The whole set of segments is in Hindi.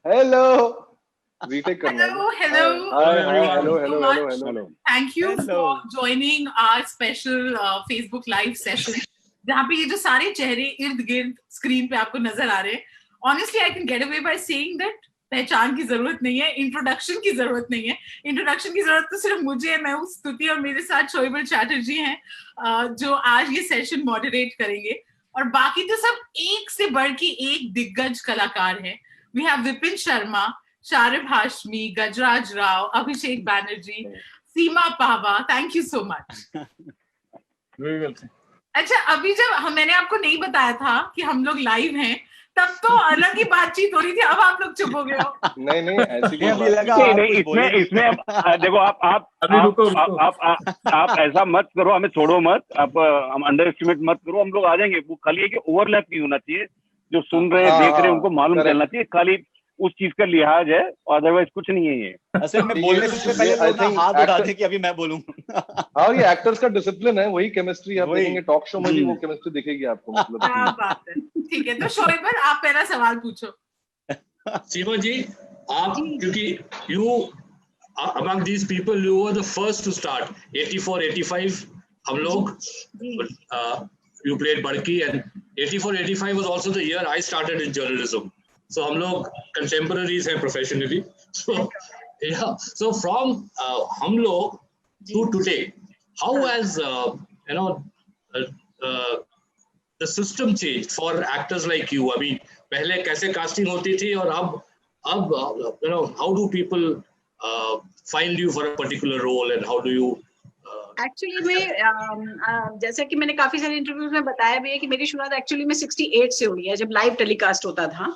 हेलो रीटेक करना है। Hello. Hello Thank you for joining our special Facebook Live session, जहाँ पे ये जो सारे चेहरे इर्द गिर्द स्क्रीन पे आपको नजर आ रहे हैं। Honestly, I can get away by saying that पहचान की जरूरत नहीं है, इंट्रोडक्शन की जरूरत नहीं है। इंट्रोडक्शन की जरूरत तो सिर्फ मुझे है, मैं हूँ स्तुति, और मेरे साथ शोएब चैटर्जी हैं जो आज ये सेशन मॉडरेट करेंगे, और बाकी तो सब एक से बढ़ के एक दिग्गज कलाकार हैं। We have Vipin Sharma, Sharib Hashmi, Gajraj Rao, Abhishek Banerjee, Seema Pahwa. Thank you so much. अच्छा, अभी जब मैंने आपको नहीं बताया था कि हम लोग लाइव हैं, तब तो अलग ही बातचीत हो रही थी। अब आप लोग चुप हो गए हो। नहीं ऐसी कोई अभी लगा इसमें देखो आप ऐसा मत करो, हमें छोड़ो मत, आप हम अंडर एस्टिमेट मत करो, हम लोग आ जाएंगे। वो खाली है कि ओवरलैप नहीं होना चाहिए, जो सुन रहे देख रहे उनको मालूम चलना चाहिए, खाली उस चीज का लिहाज है, अदरवाइज कुछ नहीं है। ये असल में बोलने से पहले लोग हाथ उठाते कि अभी मैं बोलूं। हाँ, ये एक्टर्स का डिसिप्लिन है, वही केमिस्ट्री आप देखेंगे टॉक शो में भी, वो केमिस्ट्री दिखेगी आपको। मतलब क्या बात है। ठीक है, तो शोएब आप पहला सवाल पूछो। सीमा जी, आप क्योंकि you among these people you were the first to start 84 85 हम लोग you played Barki, and 84 85 was also the year I started in journalism, so हम लोग contemporaries हैं professionally, so yeah, so from हम लोग to today, how has the system changed for actors like you? I mean, पहले कैसे casting होती थी, और अब how do people find you for a particular role, and how do you actually में जैसे कि मैंने काफी सारे इंटरव्यूज में बताया भी है कि मेरी शुरुआत एक्चुअली में 68 से हुई है, जब लाइव टेलीकास्ट होता था।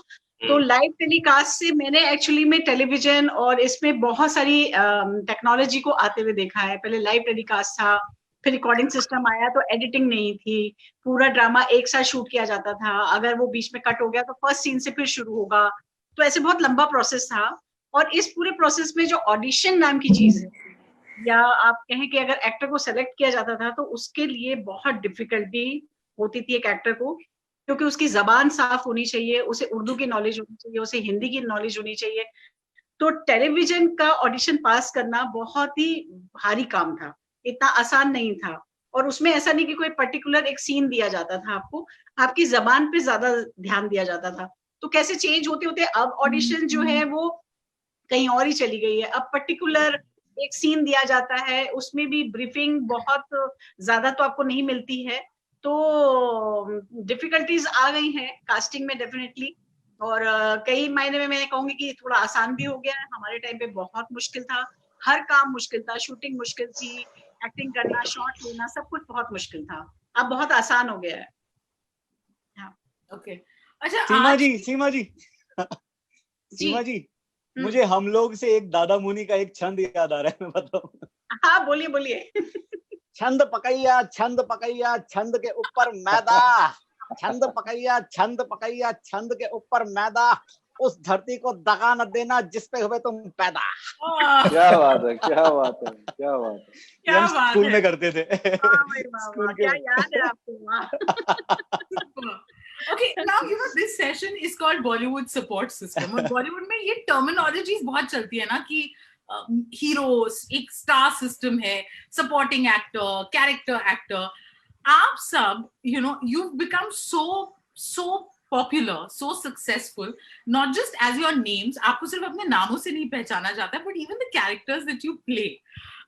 तो लाइव टेलीकास्ट से मैंने एक्चुअली में टेलीविजन और इसमें बहुत सारी टेक्नोलॉजी को आते हुए देखा है। पहले लाइव टेलीकास्ट था, फिर रिकॉर्डिंग सिस्टम आया, तो एडिटिंग नहीं थी, पूरा ड्रामा एक साथ शूट किया जाता था। अगर वो बीच में कट हो गया तो फर्स्ट सीन से फिर शुरू होगा, तो ऐसे बहुत लंबा प्रोसेस था। और इस पूरे प्रोसेस में जो ऑडिशन नाम की चीज है, या आप कहें कि अगर एक्टर को सेलेक्ट किया जाता था, तो उसके लिए बहुत डिफिकल्टी होती थी एक एक्टर को, क्योंकि उसकी जबान साफ होनी चाहिए, उसे उर्दू की नॉलेज होनी चाहिए, उसे हिंदी की नॉलेज होनी चाहिए। तो टेलीविजन का ऑडिशन पास करना बहुत ही भारी काम था, इतना आसान नहीं था। और उसमें ऐसा नहीं कि कोई पर्टिकुलर एक सीन दिया जाता था आपको, आपकी जबान पे ज्यादा ध्यान दिया जाता था। तो कैसे चेंज होते होते अब ऑडिशन जो है वो कहीं और ही चली गई है। अब पर्टिकुलर एक सीन दिया जाता है, उसमें भी ब्रीफिंग बहुत ज्यादा तो आपको नहीं मिलती है, तो डिफिकल्टीज आ गई हैं कास्टिंग में डेफिनेटली। और कई मायने में मैं कहूंगी कि थोड़ा आसान भी हो गया है। हमारे टाइम पे बहुत मुश्किल था, हर काम मुश्किल था, शूटिंग मुश्किल थी, एक्टिंग करना, शॉट लेना, सब कुछ बहुत मुश्किल था। अब बहुत आसान हो गया है। हाँ, ओके। अच्छा, सीमा जी, मुझे हम लोग से एक दादा मुनि का एक छंद याद आ रहा है, मैं बताऊं? हाँ, बोलिए। छंद पकैया छंद के ऊपर मैदा, छंद पकैया छंद के ऊपर मैदा, उस धरती को दगा न देना जिस पे हुए तुम पैदा। क्या बात है। हम स्कूल में करते थे। क्या याद है आपको? Okay, now this session is called Bollywood support system. और बॉलीवुड में ये टर्मिनोलॉजीज बहुत चलती है ना कि हीरोज, एक स्टार सिस्टम है, सपोर्टिंग एक्टर, कैरेक्टर एक्टर। आप सब you've become so popular, so successful, not just as your names, आपको सिर्फ अपने नामों से नहीं पहचाना जाता, but even the characters that you play.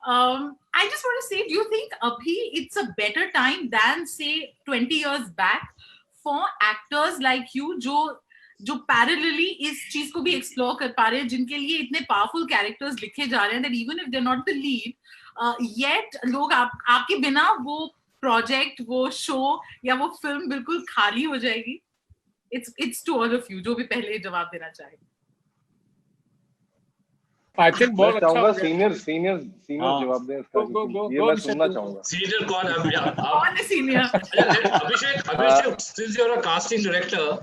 I just want to say, do you think abhi it's a better time than say 20 years back for actors like you जो पैरेलली इस चीज को भी एक्सप्लोर कर पा रहे हैं, जिनके लिए इतने पावरफुल कैरेक्टर्स लिखे जा रहे हैं that even if they're not the lead, yet लोग आपके बिना वो प्रोजेक्ट, वो शो या वो फिल्म बिल्कुल खाली हो जाएगी? It's to all of you, जो भी पहले जवाब देना चाहे। I think बहुत अच्छा चाहूंगा सीनियर जवाब दें इसका, ये मैं सुनना चाहूंगा। सीनियर कौन है? कौन है senior? Abhishek, since you're a casting director,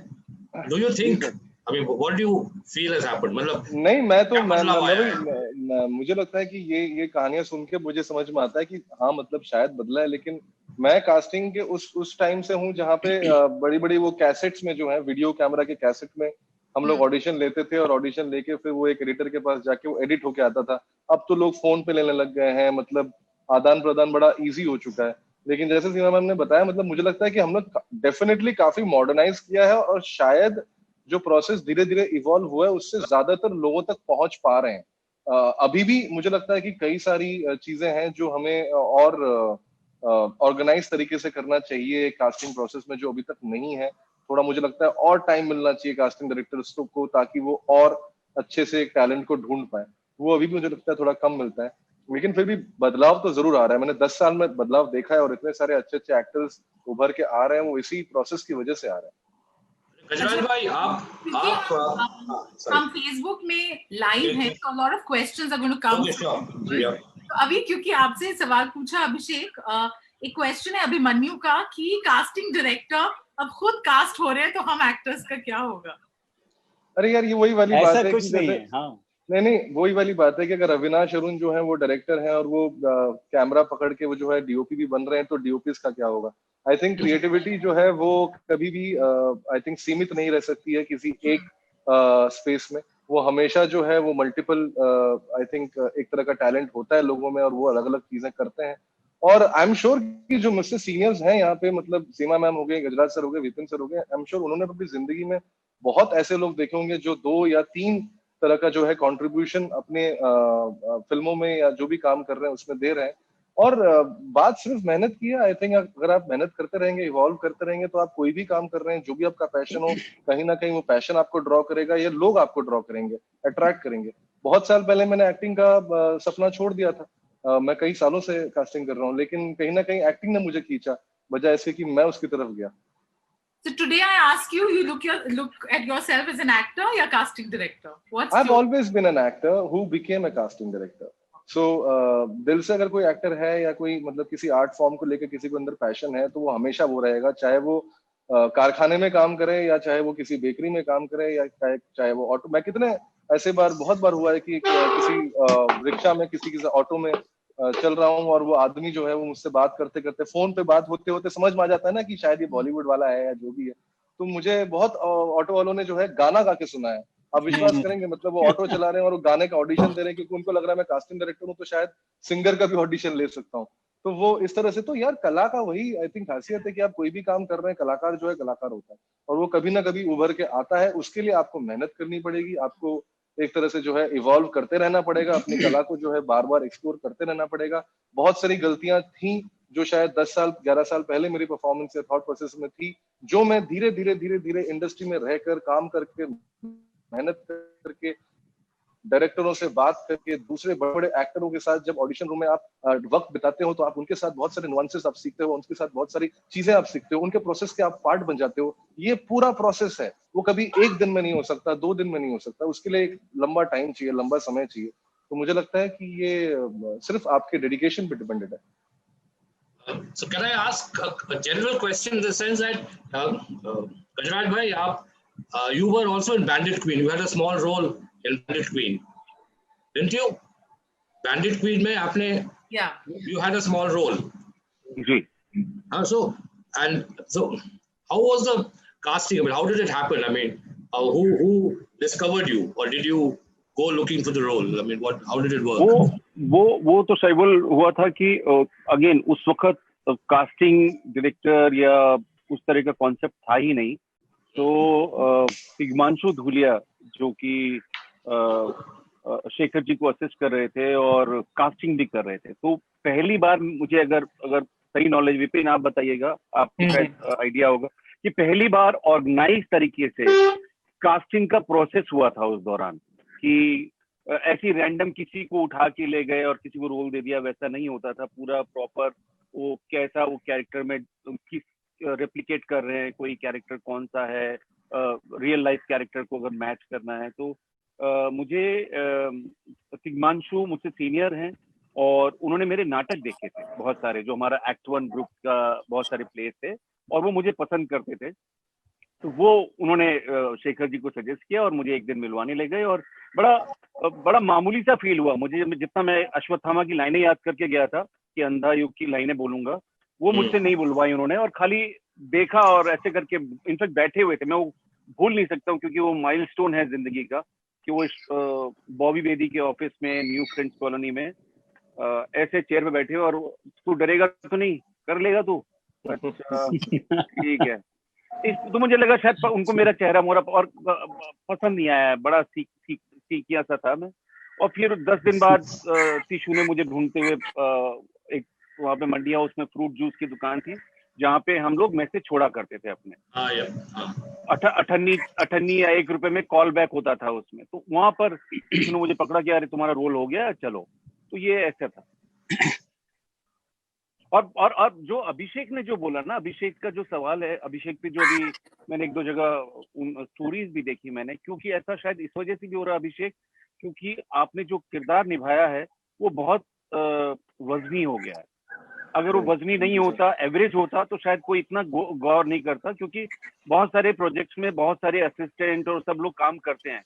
do you think, I mean, what do you feel has happened? मतलब नहीं, मुझे लगता है कि ये कहानियां सुन के मुझे समझ में आता है कि हाँ, मतलब शायद बदला है, लेकिन मैं कास्टिंग के उस टाइम से हूँ जहाँ पे बड़ी वो कैसेट्स में जो है, वीडियो कैमरा के कैसेट में हम लोग ऑडिशन लेते थे और ऑडिशन लेके फिर वो एक एडिटर के पास जाके वो एडिट होके आता था। अब तो लोग फोन पे लेने लग गए हैं, मतलब आदान प्रदान बड़ा इजी हो चुका है। लेकिन जैसे सीमा मैम ने बताया, मतलब मुझे लगता है कि हम लोग डेफिनेटली काफी मॉडर्नाइज किया है, और शायद जो प्रोसेस धीरे धीरे इवॉल्व हुआ है उससे ज्यादातर लोगों तक पहुंच पा रहे हैं। अभी भी मुझे लगता है कि कई सारी चीजें हैं जो हमें और ऑर्गेनाइज तरीके से करना चाहिए कास्टिंग प्रोसेस में, जो अभी तक नहीं है। थोड़ा मुझे लगता है और टाइम मिलना चाहिए कास्टिंग डायरेक्टर्स को, ताकि वो और अच्छे से टैलेंट को ढूंढ पाए। वो अभी भी मुझे लगता है थोड़ा कम मिलता है, लेकिन फिर भी बदलाव तो जरूर आ रहा है। मैंने 10 साल में बदलाव देखा है, और इतने सारे अच्छे अच्छे एक्टर्स उभर के आ रहे हैं, वो इसी प्रोसेस की वजह से आ रहे हैं। गजराज भाई, हम फेसबुक में लाइव हैं, तो lot of questions are going to come. तो अभी क्योंकि आपसे सवाल पूछा अभिषेक, एक क्वेश्चन है अभिमन्यु का कि कास्टिंग डायरेक्टर अब खुद कास्ट हो रहे हैं, तो हम एक्टर्स का क्या होगा? अरे यार, ये वही वाली बात है, कुछ नहीं है। हाँ, नहीं, वही वाली बात है कि अगर अविनाश अरुण जो है वो डायरेक्टर है और वो कैमरा पकड़ के वो जो है डीओपी भी बन रहे हैं, तो डीओपीज का क्या होगा? आई थिंक क्रिएटिविटी जो है वो कभी भी आई थिंक सीमित नहीं रह सकती है किसी एक स्पेस में। वो हमेशा जो है वो मल्टीपल आई थिंक एक तरह का टैलेंट होता है लोगों में, और वो अलग अलग चीजें करते हैं। और आई एम श्योर कि जो मुझसे सीनियर्स हैं यहाँ पे, मतलब सीमा मैम हो गए, गजराज सर हो गए, विपिन सर हो गए, आई एम श्योर उन्होंने अपनी जिंदगी में बहुत ऐसे लोग देखे होंगे जो 2 या 3 तरह का जो है कंट्रीब्यूशन अपने फिल्मों में या जो भी काम कर रहे हैं उसमें दे रहे हैं। और बात सिर्फ मेहनत की है। आई थिंक अगर आप मेहनत करते रहेंगे, इवॉल्व करते रहेंगे, तो आप कोई भी काम कर रहे हैं, जो भी आपका पैशन हो, कहीं ना कहीं वो पैशन आपको ड्रॉ करेगा, या लोग आपको ड्रॉ करेंगे, अट्रैक्ट करेंगे। बहुत साल पहले मैंने एक्टिंग का सपना छोड़ दिया था। मैं कई सालों से कास्टिंग कर रहा हूँ, लेकिन कहीं ना कहीं एक्टिंग ने मुझे खींचा, वजह ऐसे कि मैं उसकी तरफ गया। So today I ask you, you look at yourself as an actor or casting director? I've always been an actor who became a casting director. So दिल से अगर कोई एक्टर है या कोई मतलब किसी आर्ट फॉर्म को लेकर किसी को अंदर पैशन है, तो वो हमेशा वो रहेगा, चाहे वो कारखाने में काम करे, या चाहे वो किसी बेकरी में काम करे, या चाहे वो ऑटो। मैं कितने ऐसे बहुत बार हुआ है कि किसी रिक्शा में, किसी ऑटो में चल रहा हूँ, और वो आदमी जो है वो मुझसे बात करते करते, फोन पे बात होते होते समझ में आ जाता है ना कि शायद ये बॉलीवुड वाला है या जो भी है। तो मुझे बहुत ऑटो वालों ने जो है गाना गा के सुना है। आप विश्वास करेंगे, मतलब वो ऑटो चला रहे हैं और वो गाने का ऑडिशन दे रहे हैं, क्योंकि उनको लग रहा है मैं कास्टिंग डायरेक्टर हूँ, तो शायद सिंगर का भी ऑडिशन ले सकता हूँ। तो वो इस तरह से, तो यार कला का वही आई थिंक खासियत है कि आप कोई भी काम कर रहे हैं, कलाकार जो है कलाकार होता है, और वो कभी ना कभी उभर के आता है। उसके लिए आपको मेहनत करनी पड़ेगी, आपको एक तरह से जो है इवॉल्व करते रहना पड़ेगा, अपनी कला को जो है बार बार एक्सप्लोर करते रहना पड़ेगा। बहुत सारी गलतियां थी जो शायद 10 साल 11 साल पहले मेरी परफॉर्मेंस या थॉट प्रोसेस में थी, जो मैं धीरे धीरे इंडस्ट्री में रहकर, काम करके, मेहनत करके, डायरेक्टरों से बात करके, दूसरे बड़े बड़े एक्टरों के साथ जब ऑडिशन रूम में आप वक्त बिताते हो, तो आप उनके साथ बहुत सारे नुआंसेस आप सीखते हो, उनके साथ बहुत सारी चीजें आप सीखते हो, उनके प्रोसेस के आप पार्ट बन जाते हो। ये पूरा प्रोसेस है, वो कभी एक दिन में नहीं हो सकता, 2 दिन में नहीं हो सकता, उसके लिए एक लंबा टाइम चाहिए, लंबा समय चाहिए। तो मुझे लगता है कि ये सिर्फ आपके डेडिकेशन पे डिपेंडेड है। So can I ask a general question in the sense that Gajraj bhai, you were also in Bandit Queen. You had a small role in Bandit Queen, didn't you? Bandit Queen में आपने you had a small role. Ji. So how was the casting? I mean, how did it happen? I mean, who discovered you, or did you go looking for the role? I mean, how did it work? वो तो सैबल हुआ था कि अगेन उस वक्त कास्टिंग डायरेक्टर या उस तरह का कॉन्सेप्ट था ही नहीं। तो हिमांशु धूलिया जो कि शेखर जी को असिस्ट कर रहे थे और कास्टिंग भी कर रहे थे, तो पहली बार मुझे अगर सही नॉलेज, विपिन आप बताइएगा, आपको आइडिया होगा कि पहली बार ऑर्गेनाइज तरीके से कास्टिंग का प्रोसेस हुआ था उस दौरान, कि ऐसी रैंडम किसी को उठा के ले गए और किसी को रोल दे दिया, वैसा नहीं होता था। पूरा प्रॉपर वो कैसा वो कैरेक्टर में किस रेप्लिकेट कर रहे हैं, कोई कैरेक्टर कौन सा है, रियल लाइफ कैरेक्टर को अगर मैच करना है। तो मुझे हिमांशु मुझसे सीनियर हैं और उन्होंने मेरे नाटक देखे थे बहुत सारे, जो हमारा एक्ट 1 ग्रुप का बहुत सारे प्लेस थे, और वो मुझे पसंद करते थे। तो वो उन्होंने शेखर जी को सजेस्ट किया और मुझे एक दिन मिलवाने ले गए, और बड़ा मामूली सा फील हुआ मुझे। जितना मैं अश्वत्थामा की लाइनें याद करके गया था कि अंधा युग की लाइनें बोलूंगा, वो मुझसे नहीं बुलवाई उन्होंने, और खाली देखा और ऐसे करके, इनफैक्ट बैठे हुए थे, मैं वो भूल नहीं सकता हूँ, क्योंकि वो माइलस्टोन है जिंदगी का, कि वो बॉबी बेदी के ऑफिस में न्यू फ्रेंड्स कॉलोनी में ऐसे चेयर पे बैठे हो और तू डरेगा तो नहीं, कर लेगा तू, अच्छा ठीक है। तो मुझे लगा शायद उनको मेरा चेहरा मोरा और पसंद नहीं आया, बड़ा सीखिया सा था मैं। और फिर 10 दिन बाद तीशू ने मुझे ढूंढते हुए एक वहाँ पे मंडी हाउस में फ्रूट जूस की दुकान थी, जहाँ पे हम लोग मैसेज छोड़ा करते थे अपने, 98 या 1 रुपए में कॉल बैक होता था उसमें। तो वहां पर तीशू ने मुझे पकड़ा कि अरे तुम्हारा रोल हो गया, चलो। तो ये ऐसा था। और जो अभिषेक ने जो बोला ना, अभिषेक का जो सवाल है, अभिषेक पे जो अभी मैंने 1-2 जगह स्टोरीज भी देखी मैंने, क्योंकि ऐसा शायद इस वजह से भी हो रहा है अभिषेक, क्योंकि आपने जो किरदार निभाया है वो बहुत वजनी हो गया है। अगर वो वजनी नहीं होता, एवरेज होता, तो शायद कोई इतना गौर नहीं करता, क्योंकि बहुत सारे प्रोजेक्ट्स में बहुत सारे असिस्टेंट और सब लोग काम करते हैं।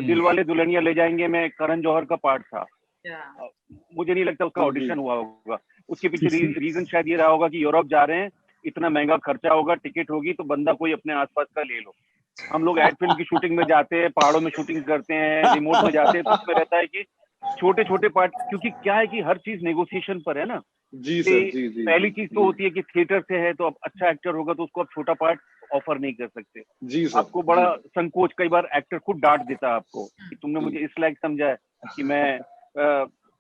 दिलवाले दुल्हनिया ले जाएंगे में करण जौहर का पार्ट था, मुझे नहीं लगता उसका ऑडिशन हुआ होगा। उसके पीछे रीजन शायद ये रहा होगा कि यूरोप जा रहे हैं, इतना महंगा खर्चा होगा, टिकट होगी, तो बंदा कोई अपने आसपास का ले लो। हम लोग एड फिल्म की शूटिंग में जाते हैं, पहाड़ों में शूटिंग करते हैं, रिमोट में जाते हैं, तो उसमें रहता है कि छोटे छोटे पार्ट, क्योंकि क्या है कि हर चीज नेगोशिएशन पर है ना। जी सर, जी जी। पहली चीज तो होती है कि थिएटर से है, तो अब अच्छा एक्टर होगा तो उसको आप छोटा पार्ट ऑफर नहीं कर सकते। जी सर, आपको बड़ा संकोच, कई बार एक्टर खुद डांट देता है आपको कि तुमने मुझे इस लायक समझा है कि मैं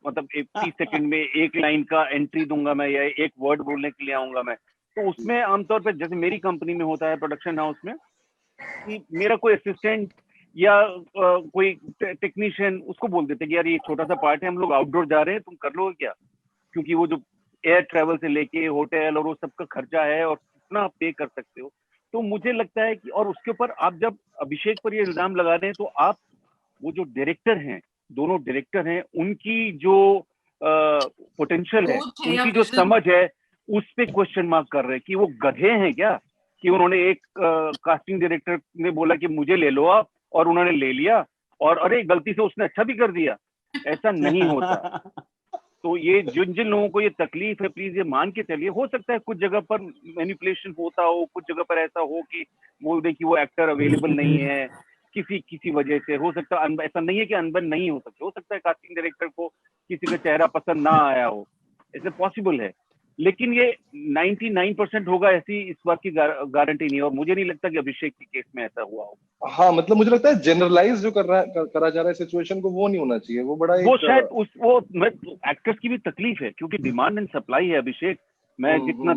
मतलब 30 सेकंड में 1 लाइन का एंट्री दूंगा मैं, या 1 वर्ड बोलने के लिए आऊंगा मैं। तो उसमें आमतौर पर, जैसे मेरी कंपनी में होता है प्रोडक्शन हाउस में, कि मेरा कोई असिस्टेंट या कोई टेक्नीशियन उसको बोल देते कि यार ये छोटा सा पार्ट है, हम लोग आउटडोर जा रहे हैं, तुम कर लोगे क्या? क्योंकि वो जो एयर ट्रेवल से लेके होटल और वो सबका खर्चा है, और कितना आप पे कर सकते हो। तो मुझे लगता है कि, और उसके ऊपर आप जब अभिषेक पर ये इल्जाम लगा रहे हैं, तो आप वो जो डायरेक्टर हैं, दोनों डायरेक्टर हैं, उनकी जो पोटेंशियल है, उनकी जो समझ है, उस पे क्वेश्चन मार्क कर रहे हैं कि वो गधे हैं क्या, कि उन्होंने एक कास्टिंग डायरेक्टर ने बोला कि मुझे ले लो आप, और उन्होंने ले लिया, और अरे गलती से उसने अच्छा भी कर दिया। ऐसा नहीं होता। तो ये जिन लोगों को ये तकलीफ है, प्लीज ये मान के चलिए, हो सकता है कुछ जगह पर मैनिपुलेशन होता हो, कुछ जगह पर ऐसा हो कि बोल दे कि वो एक्टर अवेलेबल नहीं है, किसी वजह से हो सकता है। ऐसा नहीं है कि अनबन नहीं हो सकता है कास्टिंग डायरेक्टर को किसी का चेहरा पसंद ना आया हो, ऐसे पॉसिबल है। लेकिन ये 99% होगा ऐसी इस बात की गारंटी नहीं है, और मुझे नहीं लगता कि अभिषेक के केस में ऐसा हुआ हो। हाँ, मतलब मुझे लगता है जनरलाइज जो करा जा रहा है सिचुएशन को, वो नहीं होना चाहिए। वो बड़ा वो शायद वो एक्टर्स की भी तकलीफ है, क्योंकि डिमांड एंड सप्लाई है अभिषेक। मैं जितना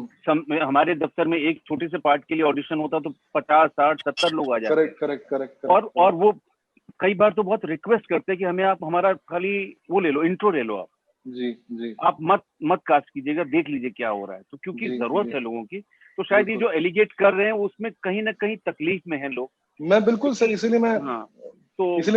हमारे दफ्तर में एक छोटे से पार्ट के लिए ऑडिशन होता तो 50, 60, 70 लोग आ जाते। करेक्ट। और वो कई बार तो बहुत रिक्वेस्ट करते हैं कि हमें आप हमारा खाली वो ले लो, इंट्रो ले लो आप, जी आप मत कास्ट कीजिएगा, देख लीजिए क्या हो रहा है। तो क्योंकि जरूरत है लोगों की, तो शायद ये जो एलिगेट कर रहे हैं उसमें कहीं ना कहीं तकलीफ में है लोग। मैं बिल्कुल सर, इसलिए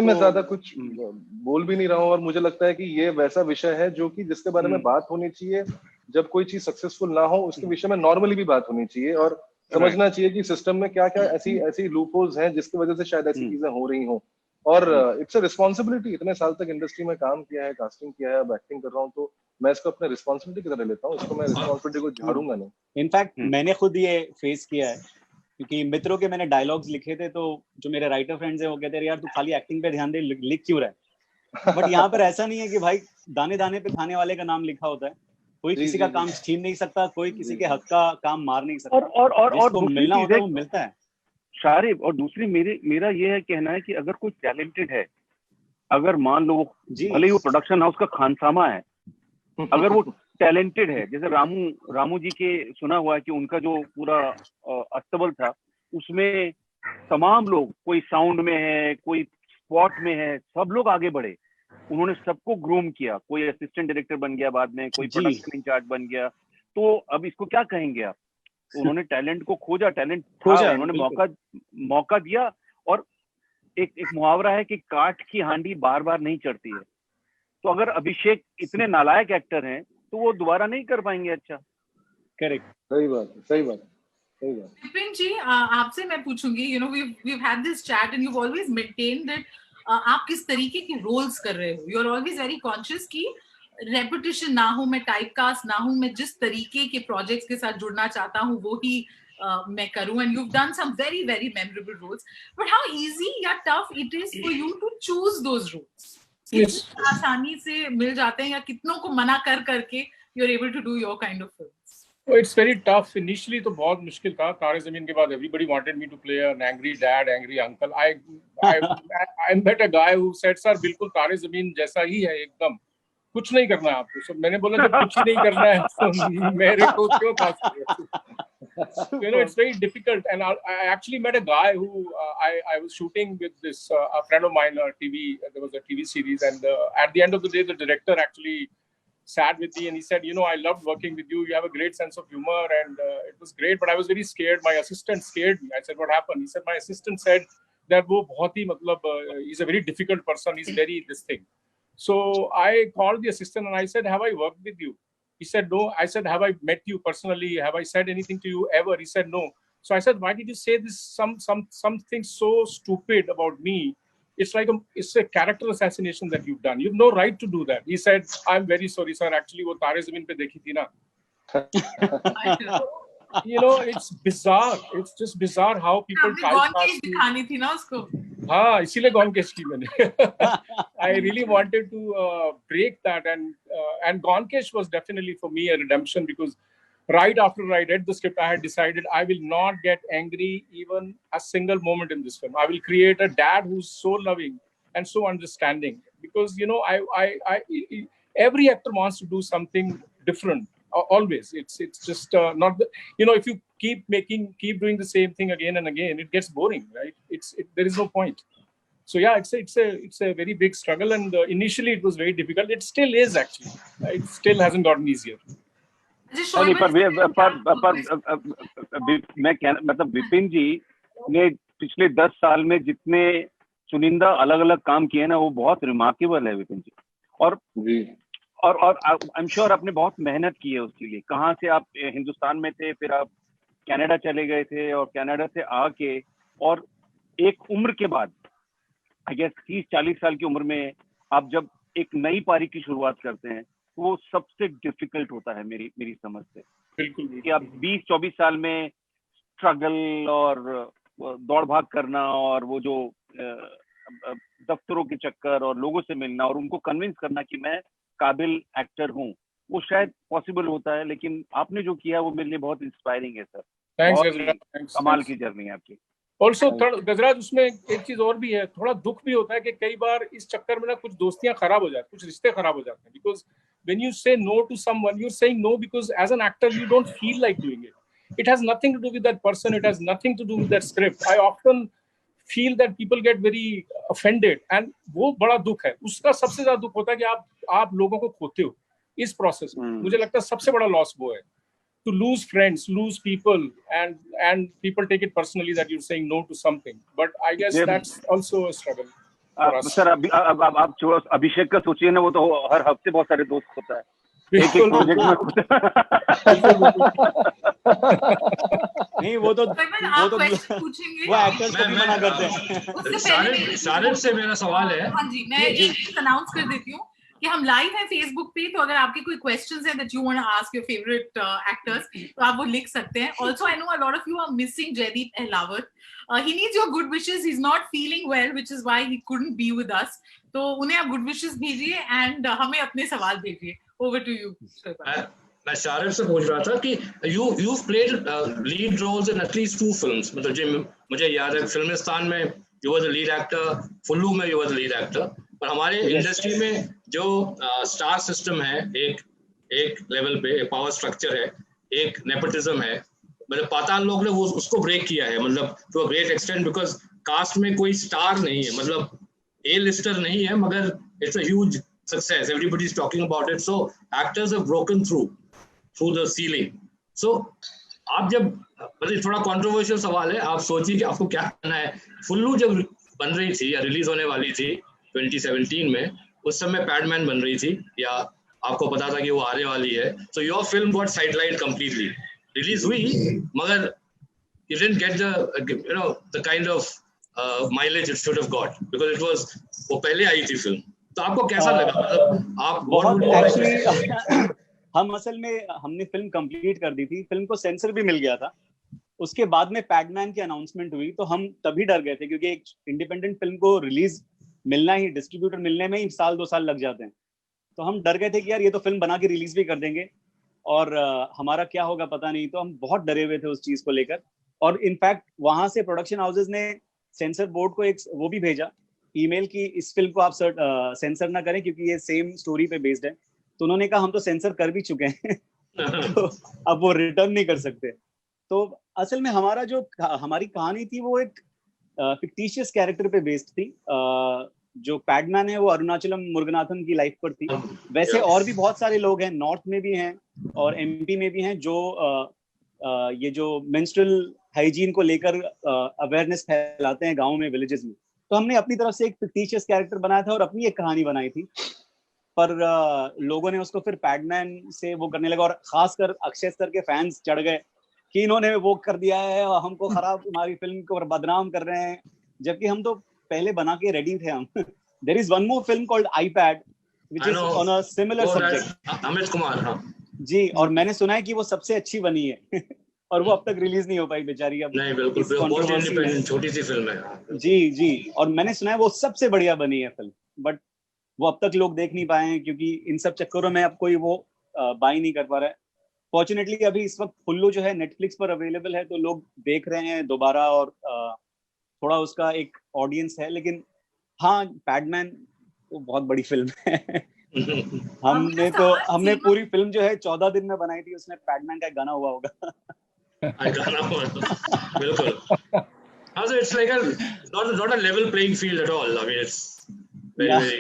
मैं ज्यादा कुछ बोल भी नहीं रहा हूँ। और मुझे लगता है कि ये वैसा विषय है जो कि जिसके बारे में बात होनी चाहिए। जब कोई चीज सक्सेसफुल ना हो, उसके विषय में नॉर्मली भी बात होनी चाहिए, और समझना चाहिए कि सिस्टम में क्या क्या ऐसी लूपहोल्स हैं जिसकी वजह से शायद ऐसी चीजें हो रही हों। और इट्स अ रिस्पॉन्सिबिलिटी। इतने साल तक इंडस्ट्री में काम किया है, कास्टिंग किया है, अब एक्टिंग कर रहा हूँ, तो मैं इसको अपने रिस्पॉन्सिबिलिटी की तरह लेता हूँ। इसको मैं रिस्पॉन्सिबिलिटी को झाड़ूंगा नहीं। इनफैक्ट मैंने खुद ये फेस किया है, क्योंकि मित्रों के मैंने डायलॉग्स लिखे थे, तो जो मेरे राइटर फ्रेंड्स हैं वो कहते हैं यार तू खाली एक्टिंग पे ध्यान दे, लिख क्यों रहा है। बट यहाँ पर ऐसा नहीं है कि भाई दाने दाने पे खाने वाले का नाम लिखा होता है। कोई किसी का काम छीन नहीं सकता, कोई किसी के हक का काम मार नहीं सकता, और मिलना होता है वो मिलता है। शारिब, और दूसरी मेरा ये है कहना है कि अगर कोई टैलेंटेड है, अगर मान लो भले ही वो प्रोडक्शन हाउस का खानसामा है, अगर वो टैलेंटेड है, जैसे रामू जी के सुना हुआ है कि उनका जो पूरा अस्तबल था उसमें तमाम लोग, कोई साउंड में है, कोई स्पॉट में है, सब लोग आगे बढ़े, उन्होंने सबको ग्रूम किया, कोई असिस्टेंट डायरेक्टर बन गया बाद में, कोई प्रोडक्शन इंचार्ज बन गया। तो अब इसको क्या कहेंगे आप? उन्होंने टैलेंट को खोजा, उन्होंने मौका दिया। और एक मुहावरा है कि काठ की हांडी बार बार नहीं चढ़ती है। तो अगर अभिषेक इतने नालायक एक्टर हैं तो वो दोबारा नहीं कर पाएंगे अच्छा। करेक्ट, सही बात। विपिन जी, आपसे मैं पूछूंगी, you know we've had this chat and you've always maintained that आप किस तरीके के रोल्स कर रहे हो। You're always very conscious कि रेपुटेशन ना हो, मैं टाइपकास्ट ना हूं, मैं जिस तरीके के प्रोजेक्ट्स के साथ जुड़ना चाहता हूँ वो ही मैं करूं, and you've done some very very memorable roles, but how easy या tough it is for you to choose those roles? कितनी आसानी से मिल जाते हैं या कितनों को मना कर करके you're able to do your kind of films? Oh, it's very tough. Initially तो बहुत मुश्किल था. तारे ज़मीन के बाद everybody wanted me to play an angry dad, angry uncle. I met a guy who said, "Sir, बिल्कुल तारे ज़मीन जैसा ही है एकदम. कुछ नहीं करना है आपको." So मैंने बोला जब कुछ नहीं करना है तो मेरे को क्यों पास करो? You know, it's very difficult. And I actually met a guy who I was shooting with this a friend of mine. There was a TV series, and at the end of the day, the director actually sat with me and he said, "You know, I loved working with you. You have a great sense of humor, and it was great. But I was very scared. My assistant scared me." I said, "What happened?" He said, "My assistant said that वो बहुत ही मतलब he's a very difficult person. He's very this thing." So I called the assistant and I said, "Have I worked with you?" He said, "No." I said, "Have I met you personally? Have I said anything to you ever?" He said, "No." So I said, "Why did you say this something so stupid about me? It's like it's a character assassination that you've done. You've no right to do that." He said, "I'm very sorry, sir. Actually, वो तारे ज़मीन पे देखी थी ना." You know, it's bizarre. It's just bizarre how people typecast you. दिखानी थी ना उसको. हाँ, इसीलिए गॉन केश की मैंने. I really wanted to break that, and Gone Kesh was definitely for me a redemption, because right after I read the script, I had decided I will not get angry even a single moment in this film. I will create a dad who's so loving and so understanding, because you know, I every actor wants to do something different. Always, it's just not the, you know, if you keep doing the same thing again and again, it gets boring, right? There is no point. So yeah, it's a very big struggle, and initially it was very difficult. It still is actually. It still hasn't gotten easier. मैं मतलब विपिन जी ने पिछले 10 साल में जितने चुनिंदा अलग अलग काम किए ना, वो बहुत रिमार्केबल है विपिन जी. और आई एम श्योर आपने बहुत मेहनत की है उसके लिए. कहाँ से आप हिंदुस्तान में थे, फिर आप कनाडा चले गए थे, और कनाडा से आके और एक उम्र के बाद, आई गेस 30-40 साल की उम्र में आप जब एक नई पारी की शुरुआत करते हैं, वो सबसे डिफिकल्ट होता है मेरी समझ से. बिल्कुल. कि आप 20-24 साल में स्ट्रगल और दौड़ भाग करना, और वो जो दफ्तरों के चक्कर और लोगों से मिलना और उनको कन्विंस करना कि मैं काबिल एक्टर हूँ, वो शायद पॉसिबल होता है. लेकिन आपने जो किया वो मेरे लिए बहुत इंस्पायरिंग है सर. थैंक्स. कमाल की जर्नी है आपकी. ऑल्सो गजराज, उसमें एक चीज और भी है, थोड़ा दुख भी होता है कि कई बार इस चक्कर में ना कुछ दोस्तियां खराब हो जाती, कुछ रिश्ते खराब हो जाते हैं. Because when you say no to someone, you're saying no because as an actor you don't feel like doing it. It has nothing to do with that person. It has nothing to do with that script. I often feel that people get very offended, and वो बड़ा दुख है. उसका सबसे ज्यादा दुख होता है कि आप लोगों को खोते हो इस प्रोसेस में. मुझे लगता है सबसे बड़ा लॉस वो है. To lose friends, lose people, and people take it personally that you're saying no to something. But I guess that's also a struggle. Sir अब आप जो अभिषेक का सोचिए ना, वो तो हर हफ्ते बहुत सारे दोस्त होता है, एक प्रोजेक्ट में. नहीं, वो पूछेंगे, वो एक्टर्स को भी मना करते हैं. शारिब से मेरा सवाल है. हाँ जी, मैं एक अनाउंस कर देती हूँ कि हम लाइव हैं फेसबुक पे, तो अगर आपके कोई क्वेश्चंस हैं that you want to ask your favorite actors, तो आप वो लिख सकते हैं. Also, I know a lot of you are missing Jaideep Ahlawat. He needs your good wishes. He's not feeling well, which is why he couldn't be with us. तो उन्हें आप good wishes भेजिए and हमें अपने सवाल भेजिए. Over to you. मैं शारिब से पूछ रहा था कि you've played lead roles in at least 2 films. मतलब मुझे याद है फिल्मिस्तान में you were the lead actor, फुल्लू में you were the lead actor. पर हमारे इंडस्ट्री में जो स्टार सिस्टम है, एक लेवल पे एक पावर स्ट्रक्चर है, एक नेपोटिज्म है. मतलब पाताल लोग ने वो उसको ब्रेक किया है, मतलब to a great extent, because cast में कोई स्टार नहीं है, मतलब ए लिस्टर नहीं है, मगर it's a huge success. Everybody is talking about it. So actors have broken through the ceiling. So आप जब, मतलब थोड़ा कंट्रोवर्शियल सवाल है, आप सोचिए कि आपको क्या करना है. फुल्लू जब बन रही थी या रिलीज होने वाली थी 2017 में, उस समय पैडमैन बन रही थी, या आपको पता था कि वो आने वाली है. So your film got sidelined completely. Release हुई, मगर you didn't get the kind of mileage it should have got, because it was, वो पहले आई थी फिल्म. तो आपको कैसा लगा? मतलब आप हम असल में हमने फिल्म कंप्लीट कर दी थी, फिल्म को सेंसर भी मिल गया था. उसके बाद में पैडमैन की अनाउंसमेंट हुई तो हम तभी डर गए थे, क्योंकि एक इंडिपेंडेंट फिल्म को रिलीज मिलना ही, डिस्ट्रीब्यूटर मिलने में ही 1-2 साल लग जाते हैं। तो हम डर गए थे कि यार ये तो फिल्म बना के रिलीज भी कर देंगे और हमारा क्या होगा पता नहीं। तो हम बहुत डरे हुए थे उस चीज को लेकर। और इनफैक्ट वहां से प्रोडक्शन हाउसेज ने सेंसर बोर्ड को एक वो भी भेजा ईमेल की इस फिल्म को आप सेंसर ना करें क्योंकि ये सेम स्टोरी पे बेस्ड है। तो उन्होंने कहा हम तो सेंसर कर भी चुके हैं तो अब वो रिटर्न नहीं कर सकते। तो असल में हमारा जो हमारी कहानी थी वो एक फिक्टिशियस कैरेक्टर पे बेस्ड थी। जो पैडमैन है वो अरुणाचलम मुरुगनाथन की लाइफ पर थी। वैसे और भी बहुत सारे लोग हैं, नॉर्थ में भी हैं और एमपी में भी हैं, जो ये जो मेंस्ट्रुअल हाइजीन को लेकर अवेयरनेस फैलाते हैं गाँव में, विलेजेस में। तो हमने अपनी तरफ से एक फिक्टिशियस कैरेक्टर बनाया था और अपनी एक कहानी बनाई थी, पर लोगों ने उसको फिर पैडमैन से वो करने लगा। और खासकर अक्षय सर के फैंस चढ़ गए कि इन्होंने वो कर दिया है और हमको खराब, हमारी फिल्म को बदनाम कर रहे हैं, जबकि हम तो पहले बना के रेडी थे हम। There is one more film called iPad which is on a similar subject. Amit Kumar, हाँ जी, और मैंने सुना है कि वो सबसे अच्छी बनी है और वो अब तक रिलीज नहीं हो पाई बेचारी। अब नहीं, बिल्कुल बहुत इंडिपेंडेंट छोटी सी फिल्म है। जी जी, और मैंने सुना है वो सबसे बढ़िया बनी है फिल्म, बट वो अब तक लोग देख नहीं पाए हैं क्योंकि इन सब चक्करों में अब कोई वो बाई नहीं कर पा रहा है। फॉर्चुनेटली अभी इस वक्त हुल्लू जो है नेटफ्लिक्स पर अवेलेबल है, तो लोग देख रहे हैं दोबारा और थोड़ा उसका एक ऑडियंस है। लेकिन हाँ, पैडमैन तो बहुत बड़ी फिल्म है। हमने पूरी फिल्म जो है 14 दिन में बनाई थी, उसमें पैडमैन का गाना हुआ होगा। बिल्कुल। Also, it's like not a level playing field at all. I mean, it's very.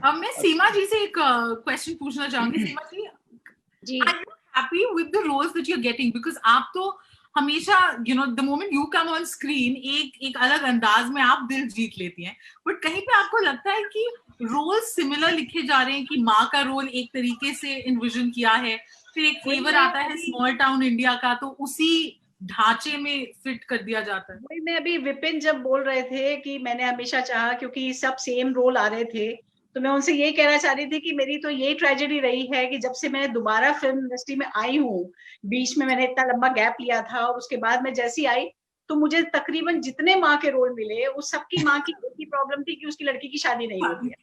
अब मैं सीमा जी से एक क्वेश्चन पूछना चाहूंगी। सीमा जी, are you happy with the roles that you're getting? Because आप तो हमेशा, you know, the moment you come on screen, एक अलग अंदाज में आप दिल जीत लेती हैं, बट कहीं पे आपको लगता है कि रोल सिमिलर लिखे जा रहे हैं, कि माँ का रोल एक तरीके से इन्विजन किया है, फिर एक फ्लेवर आता है स्मॉल टाउन इंडिया का, तो उसी ढांचे में फिट कर दिया जाता है? वही मैं अभी विपिन जब बोल रहे थे कि मैंने हमेशा चाहा, क्योंकि सब सेम रोल आ रहे थे, तो मैं उनसे ये कहना चाह रही थी कि मेरी तो ये ट्रेजेडी रही है कि जब से मैं दोबारा फिल्म इंडस्ट्री में आई हूँ, बीच में मैंने इतना लंबा गैप लिया था और उसके बाद मैं जैसी आई तो मुझे तकरीबन जितने माँ के रोल मिले, उस सबकी माँ की एक ही प्रॉब्लम थी कि उसकी लड़की की शादी नहीं हुई है।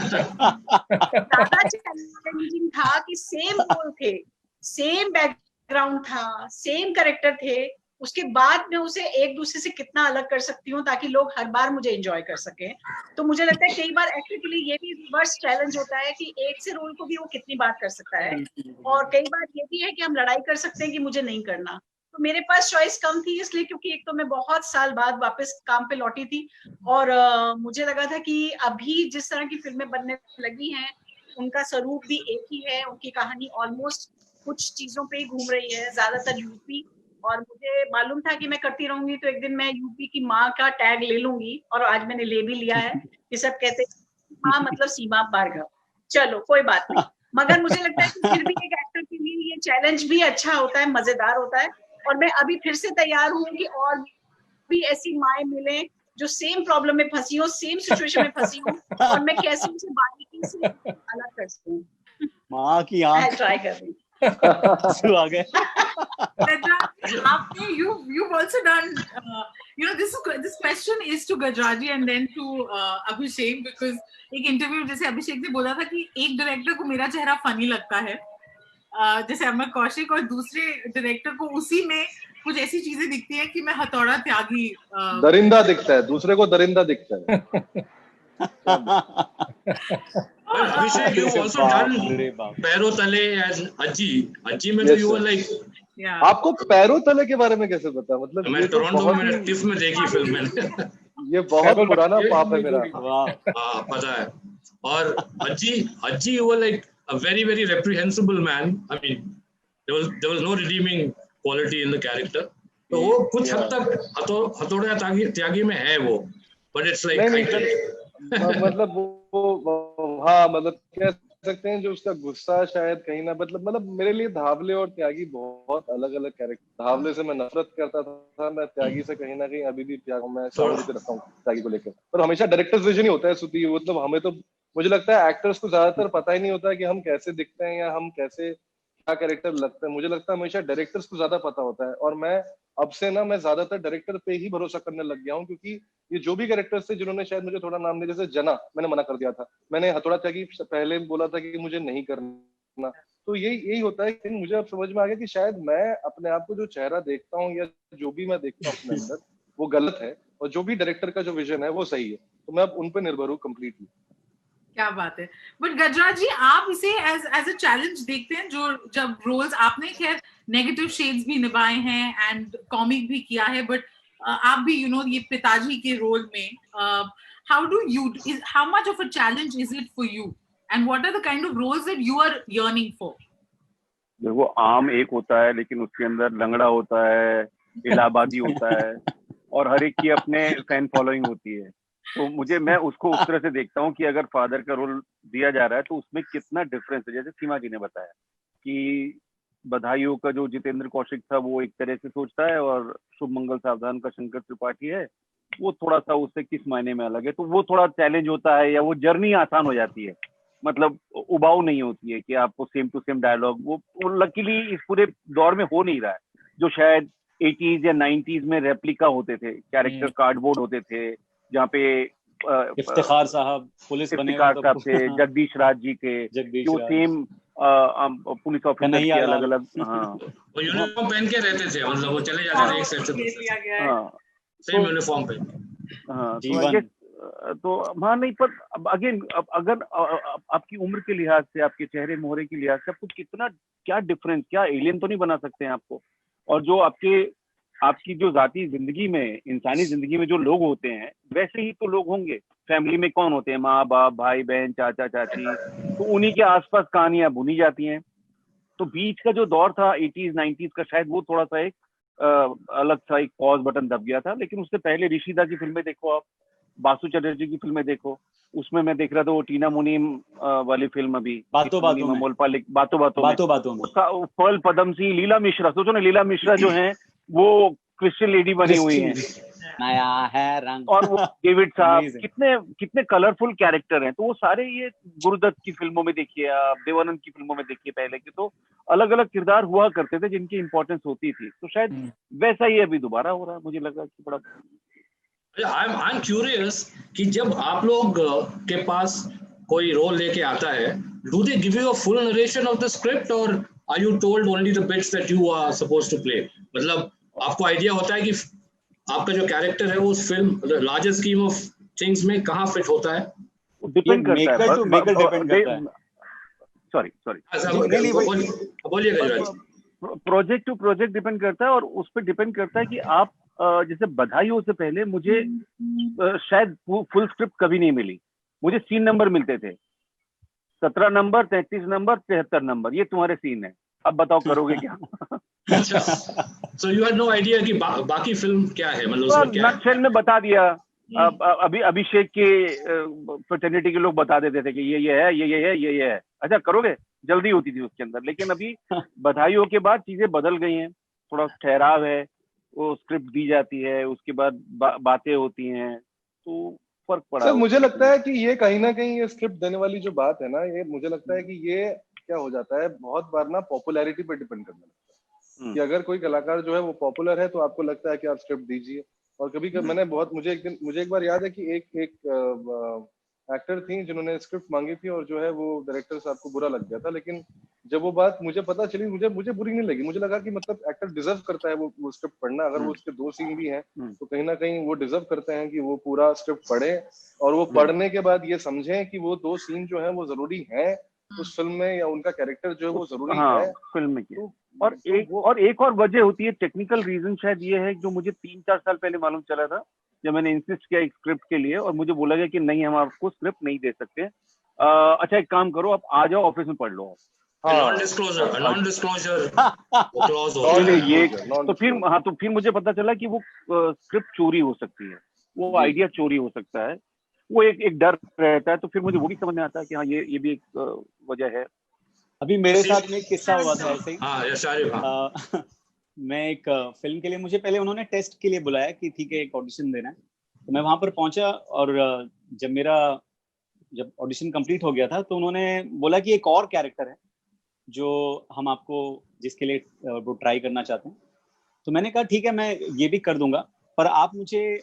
ज्यादा चैलेंजिंग था कि सेम रोल थे, सेम बैकग्राउंड था, सेम कैरेक्टर थे, उसके बाद मैं उसे एक दूसरे से कितना अलग कर सकती हूँ ताकि लोग हर बार मुझे एंजॉय कर सकें। तो मुझे लगता है कई बार एक्टर के लिए ये भी रिवर्स चैलेंज होता है कि एक से रोल को भी वो कितनी बार कर सकता है, और कई बार ये भी है कि हम लड़ाई कर सकते हैं कि मुझे नहीं करना। तो मेरे पास चॉइस कम थी, इसलिए क्योंकि एक तो मैं बहुत साल बाद वापस काम पे लौटी थी और मुझे लगा था कि अभी जिस तरह की फिल्में बनने लगी हैं उनका स्वरूप भी एक ही है, उनकी कहानी ऑलमोस्ट कुछ चीजों पे ही घूम रही है, ज्यादातर यूपी। और मुझे मालूम था कि मैं करती रहूंगी तो एक दिन मैं यूपी की माँ का टैग ले लूंगी, और आज मैंने ले भी लिया है। ये सब कहते हैं माँ मतलब सीमा भार्गव, चलो कोई बात नहीं। मगर मुझे लगता है कि फिर भी एक एक्टर के लिए ये चैलेंज भी अच्छा होता है, मजेदार होता है, और मैं अभी फिर से तैयार हूँ कि और भी ऐसी माएँ मिले जो सेम प्रॉब्लम में फंसी हो, सेम सिचुएशन में फंसी हो, और मैं कैसे उसे बारीकी से अलग कर सकूं। माँ की आंख ट्राई कर रही हूँ। आ गए। आपने you've also done you know, this question is to Gajraji and then to Abhishek, because एक इंटरव्यू जैसे अभिषेक ने बोला था कि एक डायरेक्टर को मेरा चेहरा फनी लगता है जैसे अमर कौशिक, और दूसरे डायरेक्टर को उसी में कुछ ऐसी चीजें दिखती हैं कि मैं हथौड़ा त्यागी दरिंदा दिखता है, दूसरे को दरिंदा दिखता है। Abhishek, you also done पैरों तले as अज्जी में तो you were like, आपको पैरों तले के बारे में कैसे पता? मतलब मैं टोरंटो में मैंने टिफ में देखी फिल्म मैंने। ये बहुत पुराना पाप है मेरा। हाँ पता है। और अज्जी you were like a very very reprehensible man. I mean there was no redeeming quality in the character. तो वो कुछ हद तक हथौड़ा त्यागी में है वो, but it's like मतलब वो हाँ, मतलब कह सकते हैं जो उसका गुस्सा शायद कहीं ना, मतलब मेरे लिए धावले और त्यागी बहुत अलग अलग कैरेक्टर। धावले से मैं नफरत करता था, मैं त्यागी से कहीं ना कहीं अभी भी मैं सहानुभूति रखता हूँ त्यागी को लेकर। पर हमेशा डायरेक्टर्स विजन ही होता है सुधी, मतलब हमें तो मुझे लगता है एक्टर्स को ज्यादातर पता ही नहीं होता है कि हम कैसे दिखते हैं या हम कैसे कैरेक्टर लगता है, मुझे लगता है हमेशा डायरेक्टर्स को ज्यादा पता होता है, और मैं अब से ना मैं ज्यादातर डायरेक्टर पे ही भरोसा करने लग गया हूँ, क्योंकि ये जो भी कैरेक्टर्स थे जिन्होंने शायद मुझे थोड़ा नाम दिया, जैसे जना मैंने मना कर दिया था, मैंने हथौड़ा त्यागी पहले बोला था कि मुझे नहीं करना, तो यही होता है कि मुझे अब समझ में आ गया कि शायद मैं अपने आप को जो चेहरा देखता हूँ या जो भी मैं देखता हूँ अपने अंदर वो गलत है, और जो भी डायरेक्टर का जो विजन है वो सही है, तो मैं अब उन पे निर्भर हूँ कम्प्लीटली। क्या बात है। बट गजराज जी, आप इसे एज अ चैलेंज देखते हैं, जो जब रोल्स आपने खैर नेगेटिव शेड्स भी निभाए हैं एंड कॉमिक भी किया है, बट आप भी ये पिताजी के रोल में, how much of a challenge is it for you and what are the kind of roles that you are yearning for? देखो, आम एक होता है लेकिन उसके अंदर लंगड़ा होता है, इलाहाबादी होता है, और हर एक की अपने फैन फॉलोइंग होती है। तो मैं उसको उस तरह से देखता हूँ कि अगर फादर का रोल दिया जा रहा है तो उसमें कितना डिफरेंस है। जैसे सीमा जी ने बताया कि बधाइयों का जो जितेंद्र कौशिक था वो एक तरह से सोचता है, और शुभ मंगल सावधान का शंकर त्रिपाठी है वो थोड़ा सा उससे किस मायने में अलग है, तो वो थोड़ा चैलेंज होता है, या वो जर्नी आसान हो जाती है, मतलब उबाऊ नहीं होती है कि आपको सेम टू सेम डायलॉग, वो लकीली इस पूरे दौर में हो नहीं रहा है, जो शायद 80s या 90s में रेप्लिका होते थे, कैरेक्टर कार्डबोर्ड होते थे, जहाँ पे इफ्तिखार साहब पुलिस बने इफ्तिखार साहब थे, जगदीश राज जी के, जो सेम पुलिस ऑफिसर के अलग अलग, हाँ वो यूनिफॉर्म पहन के रहते थे, मतलब वो चले जाते थे एक सेट से दूसरे, सेम यूनिफॉर्म पे। हाँ तो हाँ नहीं, पर अगेन अगर आपकी उम्र के लिहाज से, आपके चेहरे मोहरे के लिहाज से आपको कितना क्या डिफरेंस, क्या एलियन तो नहीं बना सकते हैं आपको, और जो आपकी जो जाती जिंदगी में, इंसानी जिंदगी में जो लोग होते हैं वैसे ही तो लोग होंगे। फैमिली में कौन होते हैं, माँ बाप, भाई बहन, चाचा चाची, तो उन्हीं के आसपास कहानियां बुनी जाती हैं। तो बीच का जो दौर था 80s 90s का, शायद वो थोड़ा सा एक अलग सा एक पॉज बटन दब गया था। लेकिन उससे पहले ऋषिदा की फिल्में देखो, आप बासु चटर्जी की फिल्में देखो, उसमें मैं देख रहा था वो टीना मुनीम वाली फिल्म, अभी बातों बातों में पर्ल पदम सिंह, लीला मिश्रा, सोचो ना, लीला मिश्रा जो है वो क्रिश्चियन लेडी बनी हुई है, नया है रंग, और वो डेविड साहब, कितने कलरफुल कैरेक्टर हैं। तो वो सारे, ये गुरुदत्त की फिल्मों में देखिए आप, देवानंद की फिल्मों में देखिए, पहले के तो अलग अलग किरदार हुआ करते थे जिनकी इंपॉर्टेंस होती थी, तो शायद वैसा ही अभी दोबारा हो रहा है, मुझे लगा कि बड़ा। I'm curious कि जब आप लोग के पास कोई रोल लेके आता है, do they give you a full narration of the script or are you told only the bits that you are supposed to play? मतलब आपको आइडिया होता है कि आपका जो कैरेक्टर है वो उस film larger scheme of things में कहाँ फिट होता है? डिपेंड करता है, मेकर डिपेंड करता है। सॉरी बोलिए गजराज। प्रोजेक्ट टू प्रोजेक्ट डिपेंड करता है, और उस पर डिपेंड करता है कि आप जैसे बधाइयों से पहले मुझे शायद फुल स्क्रिप्ट कभी नहीं मिली, मुझे सीन नंबर मिलते थे, 17 नंबर, 33 नंबर, 73 नंबर, ये तुम्हारे सीन है, अब बताओ करोगे क्या? अच्छा, so you had no idea कि बाकी फिल्म क्या है, मतलब उसमें क्या है? नक्शल में बता दिया, अभी अभिषेक के फ्रेटर्निटी के लोग बता देते थे कि ये है, ये है, अच्छा करोगे, जल्दी होती थी उसके अंदर। लेकिन अभी बधाइयों के बाद चीजें बदल गई हैं, थोड़ा ठहराव है, वो स्क्रिप्ट दी जाती है, उसके बाद बातें होती हैं, तो फर्क पड़ा। सर मुझे लगता है कि ये कहीं ना कहीं ये स्क्रिप्ट देने वाली जो बात है ना, ये मुझे लगता है कि ये क्या हो जाता है, बहुत बार ना पॉपुलैरिटी पर डिपेंड करने लगता है, कि अगर कोई कलाकार जो है वो पॉपुलर है तो आपको लगता है कि आप स्क्रिप्ट दीजिए। और कभी मुझे एक बार याद है कि एक एक्टर थी जिन्होंने स्क्रिप्ट मांगी थी, और जो है वो डायरेक्टर साहब को बुरा लग गया था, लेकिन जब वो बात मुझे पता चली, मुझे बुरी नहीं लगी, मुझे लगा कि मतलब एक्टर डिजर्व करता है वो स्क्रिप्ट पढ़ना, अगर वो उसके 2 सीन भी हैं तो कहीं ना कहीं वो डिजर्व करते हैं कि वो पूरा स्क्रिप्ट पढ़े, और वो पढ़ने के बाद ये समझें कि वो 2 सीन जो है वो जरूरी है उस फिल्म में, या उनका कैरेक्टर जो है वो जरूरी है फिल्म में। और एक और वजह होती है, टेक्निकल रीजन शायद ये है, जो मुझे 3-4 साल पहले मालूम चला था जब मैंने इंसिस्ट किया एक स्क्रिप्ट के लिए, और मुझे बोला गया कि नहीं, हम आपको स्क्रिप्ट नहीं दे सकते, अच्छा एक काम करो, आप आ जाओ ऑफिस में पढ़ लो। नॉन डिस्क्लोजर क्लॉज ये तो फिर मुझे पता चला कि वो स्क्रिप्ट चोरी हो सकती है, वो आइडिया चोरी हो सकता है, वो एक डर रहता है। तो फिर मुझे वो भी समझ में आता है कि हाँ, ये भी एक वजह है। अभी मेरे साथ में एक किस्सा हुआ था ऐसे ही। मैं एक फिल्म के लिए, मुझे पहले उन्होंने टेस्ट के लिए बुलाया कि ठीक है एक ऑडिशन देना है, तो मैं वहां पर पहुंचा, और जब ऑडिशन कंप्लीट हो गया था तो उन्होंने बोला कि एक और कैरेक्टर है जो हम आपको जिसके लिए वो ट्राई करना चाहते हैं। तो मैंने कहा ठीक है मैं ये भी कर दूंगा, पर आप मुझे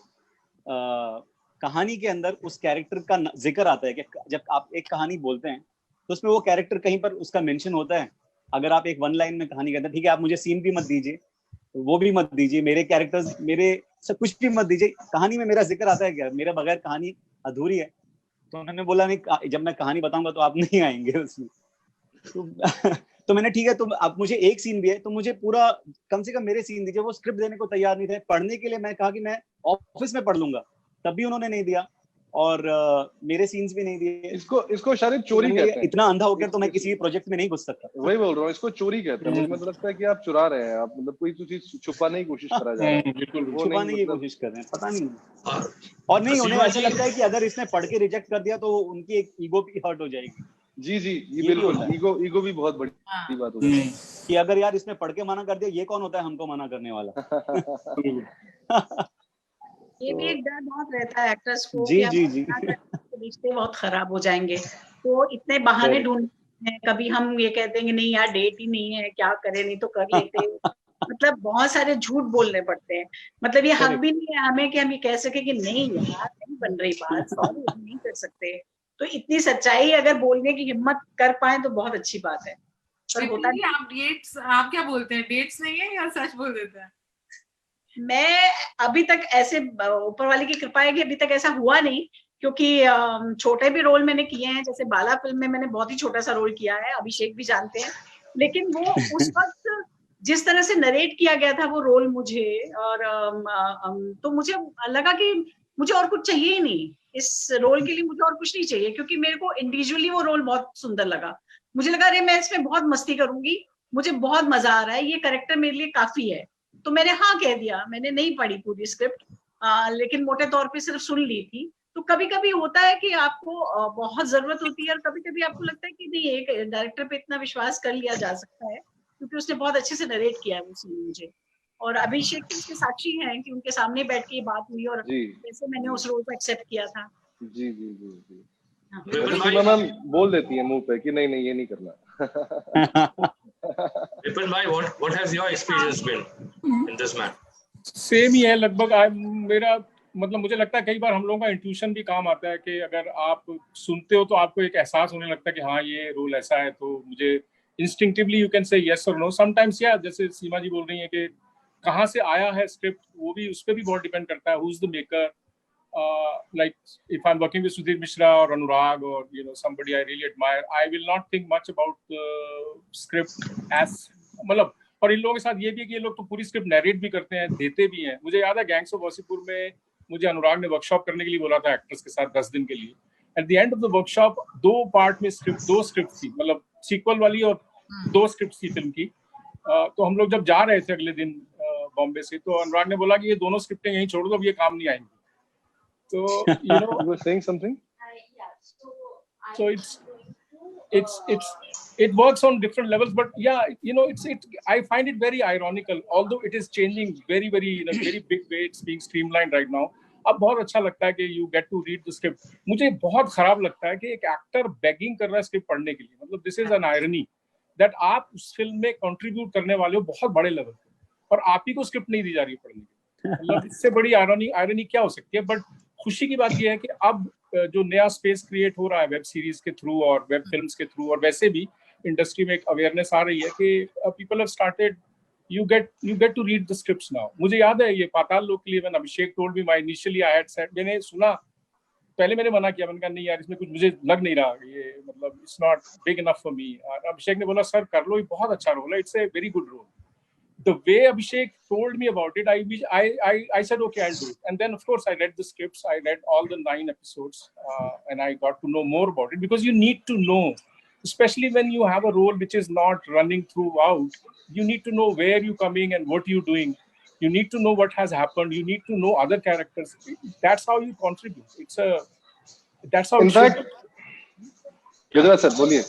कहानी के अंदर उस कैरेक्टर का जिक्र आता है कि जब आप एक कहानी बोलते हैं तो उसमें वो कैरेक्टर कहीं पर उसका मेंशन होता है। अगर आप एक वन लाइन में कहानी कहते हैं, ठीक है आप मुझे सीन भी मत दीजिए, वो भी मत दीजिए, मेरे कैरेक्टर्स मेरे सब कुछ भी मत दीजिए, कहानी में मेरा जिक्र आता है क्या? मेरे बगैर कहानी अधूरी है। तो उन्होंने बोला नहीं, जब मैं कहानी बताऊंगा तो आप नहीं आएंगे उसमें। तो मैंने ठीक है, तो अब मुझे एक सीन भी है तो मुझे पूरा कम से कम मेरे सीन दीजिए। वो स्क्रिप्ट देने को तैयार नहीं थे। पढ़ने के लिए मैं कहा कि मैं ऑफिस में पढ़ लूंगा, तब भी उन्होंने नहीं दिया, और मेरे सीन्स भी नहीं दिए। इसको शायद चोरी कहते हैं। इतना अंधा होकर तो मैं किसी भी प्रोजेक्ट में नहीं घुस सकता। वही बोल रहा हूँ, इसको चोरी कहते हैं। मुझे लगता है कि आप चुरा रहे हैं, आप मतलब कोई चीज छुपाने की कोशिश करा जा रहा है। छुपाने की कोशिश कर रहे हैं, पता नहीं। और नहीं, उन्हें ऐसा लगता है कि अगर इसने पढ़ के रिजेक्ट कर दिया तो उनकी एक ईगो भी हर्ट हो जाएगी। जी ये बिल्कुल, ईगो भी बहुत बड़ी बात होती है कि अगर यार इसने पढ़ के मना कर दिया, ये कौन होता है हमको मना करने वाला। ये भी एक डर बहुत रहता है एक्टर्स को। जी। रिश्ते बहुत खराब हो जाएंगे, तो इतने बहाने ढूंढते हैं। कभी हम ये कहते हैं कि नहीं यार डेट ही नहीं है, क्या करें, नहीं तो कर लेते हैं। मतलब बहुत सारे झूठ बोलने पड़ते हैं। मतलब ये हक भी नहीं है हमें कि हम ये कह सके कि नहीं यार नहीं बन रही बात, सॉरी नहीं कर सकते। तो इतनी सच्चाई अगर बोलने की हिम्मत कर पाए तो बहुत अच्छी बात है। पर होता नहीं। आप क्या बोलते हैं, डेट्स नहीं है या सच बोल देते हैं? मैं अभी तक ऐसे, ऊपर वाले की कृपा है कि अभी तक ऐसा हुआ नहीं, क्योंकि छोटे भी रोल मैंने किए हैं। जैसे बाला फिल्म में मैंने बहुत ही छोटा सा रोल किया है, अभिषेक भी जानते हैं। लेकिन वो उस वक्त जिस तरह से नरेट किया गया था वो रोल मुझे, और तो मुझे लगा कि मुझे और कुछ चाहिए ही नहीं इस रोल के लिए, मुझे और कुछ नहीं चाहिए, क्योंकि मेरे को इंडिविजुअली वो रोल बहुत सुंदर लगा। मुझे लगा अरे मैं इसमें बहुत मस्ती करूंगी, मुझे बहुत मजा आ रहा है, ये कैरेक्टर मेरे लिए काफी है। तो मैंने हाँ कह दिया। मैंने नहीं पढ़ी पूरी स्क्रिप्ट, लेकिन मोटे तौर पे सिर्फ सुन ली थी। तो कभी कभी होता है कि आपको बहुत जरूरत होती है, और कभी कभी आपको लगता है कि नहीं एक डायरेक्टर पे इतना विश्वास कर लिया जा सकता है, क्योंकि उसने बहुत अच्छे से नरेट किया है वो सीन मुझे। और अभिषेक इसके साक्षी हैं कि उनके सामने बैठ के ये बात हुई, और कैसे मैंने उस रोल को एक्सेप्ट किया था। जी मैम बोल देती है मुंह पे कि नहीं ये नहीं करना। Vipin bhai, what has your experience been in this man? Same ही है लगभग। मेरा मतलब मुझे लगता है कई बार हम लोगों का इंट्यूशन भी काम आता है कि अगर आप सुनते हो तो आपको एक एहसास होने लगता है कि हाँ ये रोल ऐसा है, तो मुझे instinctively you can say yes और नो समटाइम्स। या जैसे सीमा जी बोल रही है कि कहाँ से आया है स्क्रिप्ट, वो भी उस पर भी बहुत डिपेंड करता है। Who is the maker, like if I'm working with Sudhir Mishra or Anurag or somebody I really admire, I will not think much about the script as मतलब। और इन लोगों के साथ ये भी है कि ये लोग तो पूरी स्क्रिप्ट नरेट भी करते हैं, देते भी हैं। मुझे याद है गैंग्स ऑफ वासेपुर में मुझे अनुराग ने वर्कशॉप करने के लिए बोला था एक्टर्स के साथ 10 दिन के लिए। At the end of the workshop 2 part में दो स्क्रिप्ट थी, मतलब सीक्वल वाली और 2 स्क्रिप्ट थी फिल्म की। तो हम लोग जब जा रहे थे अगले दिन बॉम्बे से, तो अनुराग ने बोला कि ये दोनों स्क्रिप्टें यहीं छोड़ दो, अब ये काम नहीं आएंगी। So you were saying something. So it works on different levels, but yeah, I find it very ironical, although it is changing very in a very big way. It's being streamlined right now. अब बहुत अच्छा लगता है कि you get to read the script. मुझे बहुत खराब लगता है कि एक एक्टर begging कर रहा है स्क्रिप्ट पढ़ने के लिए। मतलब this is an irony that आप उस फिल्म में कंट्रीब्यूट करने वाले हो बहुत बड़े लेवल पे, और आप ही को स्क्रिप्ट नहीं दी जा रही है पढ़ने की। मतलब इससे बड़ी आयरनी क्या हो सकती है। बट खुशी की बात यह है कि अब जो नया स्पेस क्रिएट हो रहा है वेब सीरीज के थ्रू और वेब फिल्म्स के थ्रू, और वैसे भी इंडस्ट्री में एक अवेयरनेस आ रही है कि people have started, you get to read the scripts now. मुझे याद है ये पाताल लोक के लिए when Abhishek told me, my initially I had said, मैंने सुना, पहले मैंने मना किया, मैंने कहा नहीं यार इसमें कुछ मुझे लग नहीं रहा, ये मतलब it's not big enough for me। और अभिषेक ने बोला सर कर लो, ये बहुत अच्छा रोल है, it's a very good role। The way Abhishek told me about it, I said okay, I'll do it. And then of course I read the scripts, I read all the 9 episodes, and I got to know more about it, because you need to know, especially when you have a role which is not running throughout, you need to know where you're coming and what you're doing. You need to know what has happened. You need to know other characters. That's how you contribute. That's how. In fact, Yuvraj sir बोलिए।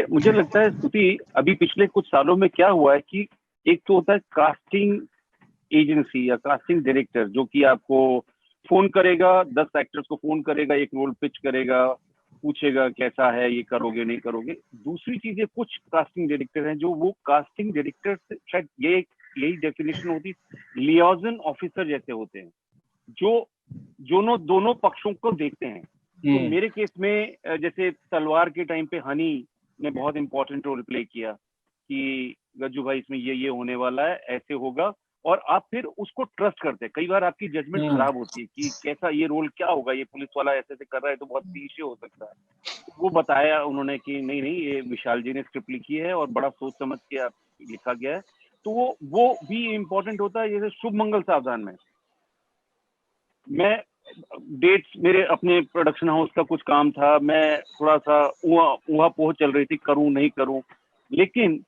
मुझे लगता है स्तुति, अभी पिछले कुछ सालों में क्या हुआ है कि एक तो होता है कास्टिंग एजेंसी या कास्टिंग डायरेक्टर, जो कि आपको फोन करेगा, 10 एक्टर्स को फोन करेगा, एक रोल पिच करेगा, पूछेगा कैसा है, ये करोगे नहीं करोगे। दूसरी चीज है, कुछ कास्टिंग डायरेक्टर हैं जो वो कास्टिंग डायरेक्टर से शायद यही डेफिनेशन होती, लियाजन ऑफिसर जैसे होते हैं, जो दोनों पक्षों को देखते हैं। तो मेरे केस में जैसे तलवार के टाइम पे हनी ने बहुत इंपॉर्टेंट रोल प्ले किया कि गज्जू भाई इसमें ये होने वाला है, ऐसे होगा, और आप फिर उसको ट्रस्ट करते हैं। कई बार आपकी जजमेंट खराब होती है कि कैसा ये रोल क्या होगा, ये पुलिस वाला ऐसे कर रहा है तो बहुत पीछे हो सकता है। तो वो बताया उन्होंने कि नहीं ये विशाल जी ने स्क्रिप्ट लिखी है और बड़ा सोच समझ के लिखा गया है। तो वो भी इम्पोर्टेंट होता है। जैसे शुभ मंगल सावधान में मैं डेट्स, मेरे अपने प्रोडक्शन हाउस का कुछ काम था, मैं थोड़ा सा ऊहा पोह चल रही थी, करूं नहीं करूं, लेकिन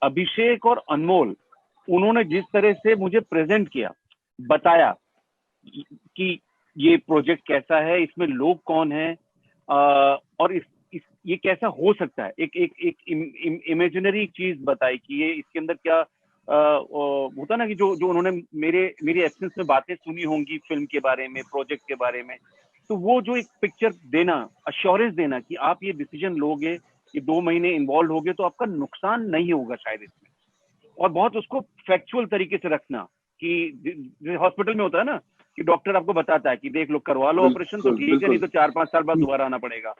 अभिषेक और अनमोल उन्होंने जिस तरह से मुझे प्रेजेंट किया, बताया कि ये प्रोजेक्ट कैसा है, इसमें लोग कौन हैं, और ये कैसा हो सकता है, एक इमेजिनरी चीज बताई कि ये इसके अंदर क्या होता ना कि जो उन्होंने मेरे एब्सेंस में बातें सुनी होंगी फिल्म के बारे में, प्रोजेक्ट के बारे में, तो वो जो एक पिक्चर देना, अश्योरेंस देना कि आप ये डिसीजन लोगे, ये 2 महीने इन्वॉल्व होगे तो आपका नुकसान नहीं होगा शायद इसमें, और बहुत उसको फैक्चुअल तरीके से रखना कि हॉस्पिटल में होता है ना कि डॉक्टर आपको बताता है कि देख लो, करवा लो ऑपरेशन तो ठीक है, नहीं तो 4-5 साल बाद दोबारा आना पड़ेगा।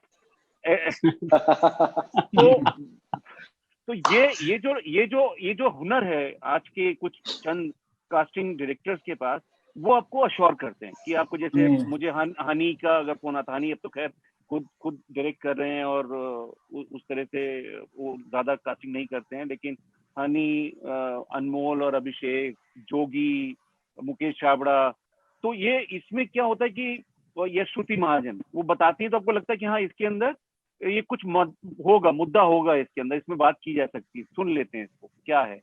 तो ये जो हुनर है आज के कुछ चंद कास्टिंग डायरेक्टर्स के पास, वो आपको अश्योर करते हैं कि आपको, जैसे मुझे हनी का अगर फोन आता, हनी अब तो खैर खुद डायरेक्ट कर रहे हैं और उस तरह से वो ज्यादा कास्टिंग नहीं करते हैं, लेकिन हनी, अनमोल और अभिषेक, जोगी, मुकेश छाबड़ा, तो ये इसमें क्या होता है कि ये श्रुति महाजन वो बताती है तो आपको लगता है कि हाँ इसके अंदर ये कुछ मुद्दा होगा इसके अंदर, इसमें बात की जा सकती है, सुन लेते हैं इसको क्या है।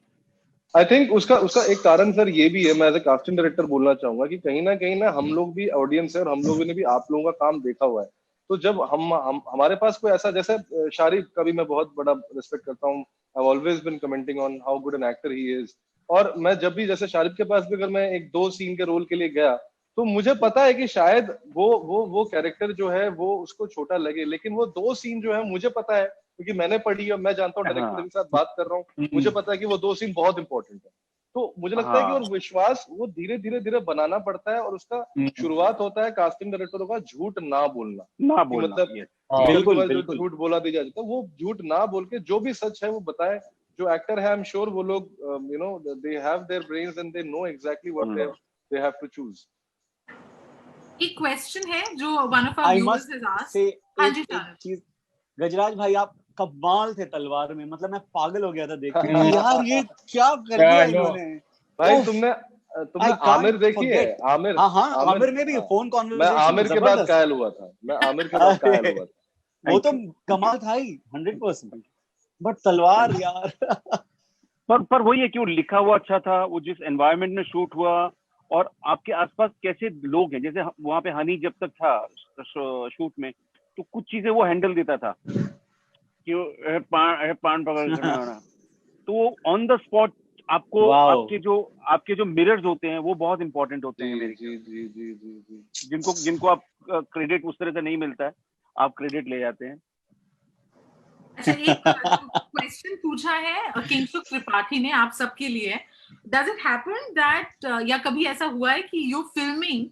आई थिंक उसका एक कारण सर ये भी है, मैं एज ए कास्टिंग डायरेक्टर बोलना चाहूंगा कि कहीं ना हम लोग भी ऑडियंस है और हम लोगों ने भी आप लोगों का काम देखा हुआ है। तो जब हम हमारे पास कोई ऐसा, जैसे शारिफ का भी मैं बहुत बड़ा रिस्पेक्ट करता हूँ, I always been commenting on how good an actor he is, और मैं जब भी जैसे शारिफ के पास भी अगर मैं 1-2 सीन के रोल के लिए गया तो मुझे पता है कि शायद वो कैरेक्टर जो है वो उसको छोटा लगे, लेकिन वो 2 सीन जो है मुझे पता है क्योंकि मैंने पढ़ी है, मैं जानता हूँ, डायरेक्टर के साथ बात कर रहा हूँ, मुझे पता है कि वो 2 सीन बहुत इंपॉर्टेंट है। तो मुझे लगता है कि और विश्वास वो धीरे धीरे बनाना पड़ता है, और उसका शुरुआत होता है कास्टिंग डायरेक्टरों का झूठ ना बोलना, मतलब जो झूठ बोला दिया जाता है वो झूठ ना बोल के जो भी सच है वो बताए। जो एक्टर है, आई एम श्योर वो लोग you know they have their brains and they know exactly what they have to choose. एक क्वेश्चन है जो one of our viewers has asked. हां जी चीज, गजराज भाई आप कमाल थे तलवार में, मतलब मैं पागल हो गया था देख के यार ये क्या कर दिया इन्होंने भाई। तुमने आमिर देखी है? आमिर, हाँ आमिर में भी फोन कॉन्वर्सेशन, मैं आमिर के बाद कायल हुआ था, वो तो कमाल था ही 100%, बट तलवार यार पर वही है कि वो लिखा हुआ अच्छा था, वो जिस एनवायरनमेंट में शूट हुआ और आपके आसपास कैसे लोग हैं, जैसे वहां पे हनी जब तक था शूट में तो कुछ चीजें वो हैंडल देता था कि पान पकड़ तो ऑन द स्पॉट आपको आपके जो मिरर्स होते हैं वो बहुत इंपॉर्टेंट होते हैं मेरे। जी, जिनको आप क्रेडिट उस तरह से नहीं मिलता है, आप क्रेडिट ले जाते हैं। अच्छा, एक क्वेश्चन पूछा है किंगसुख त्रिपाठी ने आप सबके लिए। Does it happen that या कभी ऐसा हुआ है कि you filming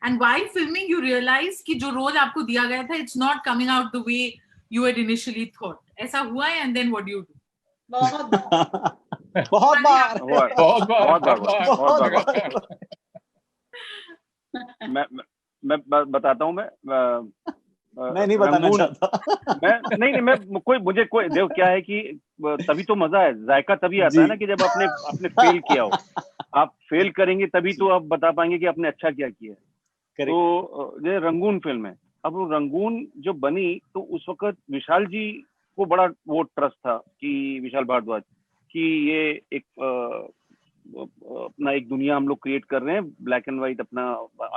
and while filming you realize कि जो रोल आपको दिया गया था it's not coming out the way you had initially thought? ऐसा हुआ है and then what do you do? बहुत बार मैं बताता हूँ। मैं नहीं बताना चाहता। मुझे कोई देखो क्या है कि तभी तो मजा है, जायका तभी आता है ना कि जब आपने फेल किया हो। आप फेल करेंगे तभी तो आप बता पाएंगे कि आपने अच्छा क्या किया। तो ये रंगून फिल्म है, अब वो रंगून जो बनी तो उस वक्त विशाल जी को बड़ा वो ट्रस्ट था कि विशाल भारद्वाज कि ये एक अपना एक दुनिया हम लोग क्रिएट कर रहे हैं, ब्लैक एंड व्हाइट, अपना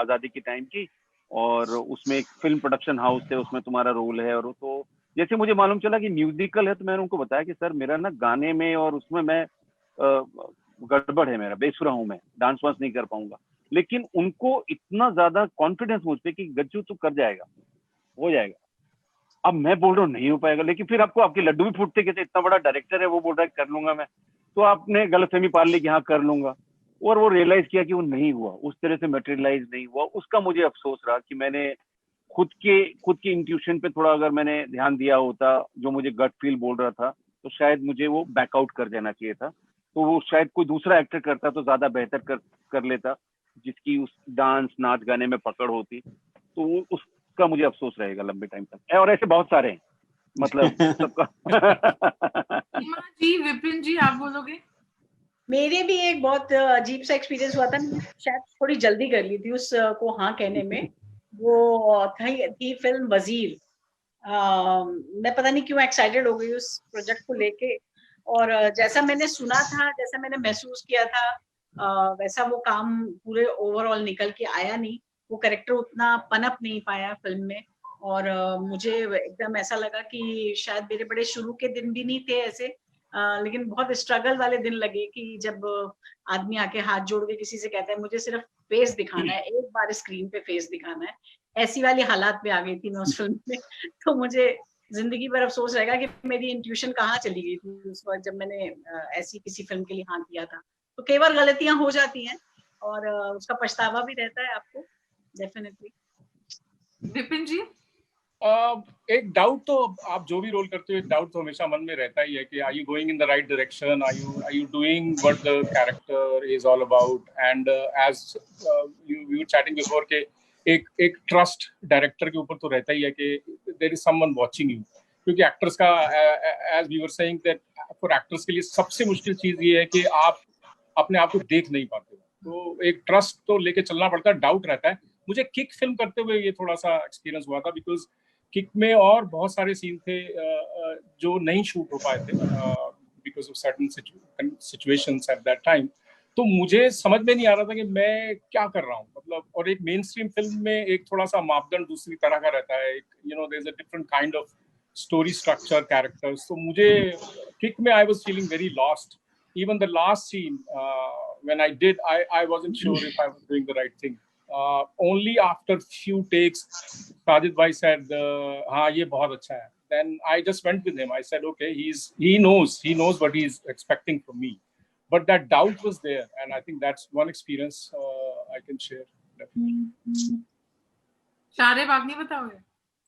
आजादी के टाइम की, और उसमें एक फिल्म प्रोडक्शन हाउस है, उसमें तुम्हारा रोल है। और तो जैसे मुझे मालूम चला कि म्यूजिकल है तो मैंने उनको बताया कि सर मेरा ना गाने में और उसमें मैं गड़बड़ है, मेरा बेसुरा हूं, मैं डांस वांस नहीं कर पाऊंगा। लेकिन उनको इतना ज्यादा कॉन्फिडेंस मुझ पे कि गज्जू तू कर जाएगा, हो जाएगा। अब मैं बोल रहा हूँ नहीं हो पाएगा, लेकिन फिर आपको आपके लड्डू भी फूटते कहते इतना बड़ा डायरेक्टर है, वो बोल रहा है कर लूंगा मैं, तो आपने गलतफहमी पाल ली कि हाँ कर लूंगा, और वो रियलाइज किया कि वो नहीं हुआ, उस तरह से मटेरियलाइज नहीं हुआ। उसका मुझे अफसोस रहा कि मैंने खुद की इंट्यूशन पे थोड़ा अगर मैंने ध्यान दिया होता, जो मुझे गट फील बोल रहा था, तो शायद मुझे वो बैकआउट कर देना चाहिए था। तो वो शायद कोई दूसरा एक्टर करता तो ज्यादा बेहतर कर लेता, जिसकी उस डांस नाच गाने में पकड़ होती। तो वो उसका मुझे अफसोस रहेगा लंबे टाइम तक, और ऐसे बहुत सारे हैं, मतलब सबका। सीमा जी, विपिन जी, आप बोलोगे? मेरे भी एक बहुत अजीब सा एक्सपीरियंस हुआ था, शायद थोड़ी जल्दी कर ली थी उस को हाँ कहने में। वो थी फिल्म वजीर। मैं पता नहीं क्यों एक्साइटेड हो गई उस प्रोजेक्ट को लेके, और जैसा मैंने सुना था, जैसा मैंने महसूस किया था, वैसा वो काम पूरे ओवरऑल निकल के आया नहीं। वो कैरेक्टर उतना पनप नहीं पाया फिल्म में, और मुझे एकदम ऐसा लगा कि शायद मेरे बड़े शुरू के दिन भी नहीं थे ऐसे, लेकिन बहुत स्ट्रगल वाले दिन लगे कि जब आदमी आके हाथ जोड़ के किसी से कहता है मुझे सिर्फ फेस दिखाना है, एक बार स्क्रीन पे फेस दिखाना है, ऐसी वाली हालात में आ गई थी मैं उस फिल्म में। तो मुझे जिंदगी भर अफसोस रहेगा कि मेरी इंट्यूशन कहाँ चली गई थी उस वक्त जब मैंने ऐसी किसी फिल्म के लिए हाँ किया था। तो कई बार गलतियां हो जाती हैं, और उसका पछतावा भी रहता है आपको, डेफिनेटली। विपिन जी? एक डाउट तो, आप जो भी रोल करते हो, एक डाउट तो हमेशा मन में रहता ही है कि are you going in the right direction, are you doing what the character is all about. And as you were chatting before के एक ट्रस्ट डायरेक्टर के ऊपर तो रहता ही है कि there is someone watching you, क्योंकि एक्टर्स का, as we were saying that for actors के लिए सबसे मुश्किल चीज ये है कि आप अपने आप को देख नहीं पाते, तो एक ट्रस्ट तो लेके चलना पड़ता है, डाउट रहता है। मुझे किक फिल्म करते हुए ये थोड़ा सा एक्सपीरियंस हुआ था, बिकॉज किक में और बहुत सारे सीन थे जो नहीं शूट हो पाए थे because of certain situations at that time. तो मुझे समझ में नहीं आ रहा था कि मैं क्या कर रहा हूँ, मतलब। और एक मेन स्ट्रीम फिल्म में एक थोड़ा सा मापदंड दूसरी तरह का रहता है, एक there is a different kind of story structure, characters. तो मुझे किक में I was feeling very lost. Even the last scene, when I did, I wasn't sure if I was doing the right thing. Only after few takes, Sajid bhai said, "हाँ ये बहुत अच्छा है." Then I just went with him. I said, "Okay, he knows what he's expecting from me." But that doubt was there, and I think that's one experience I can share. Sharib, आप नहीं बताओगे?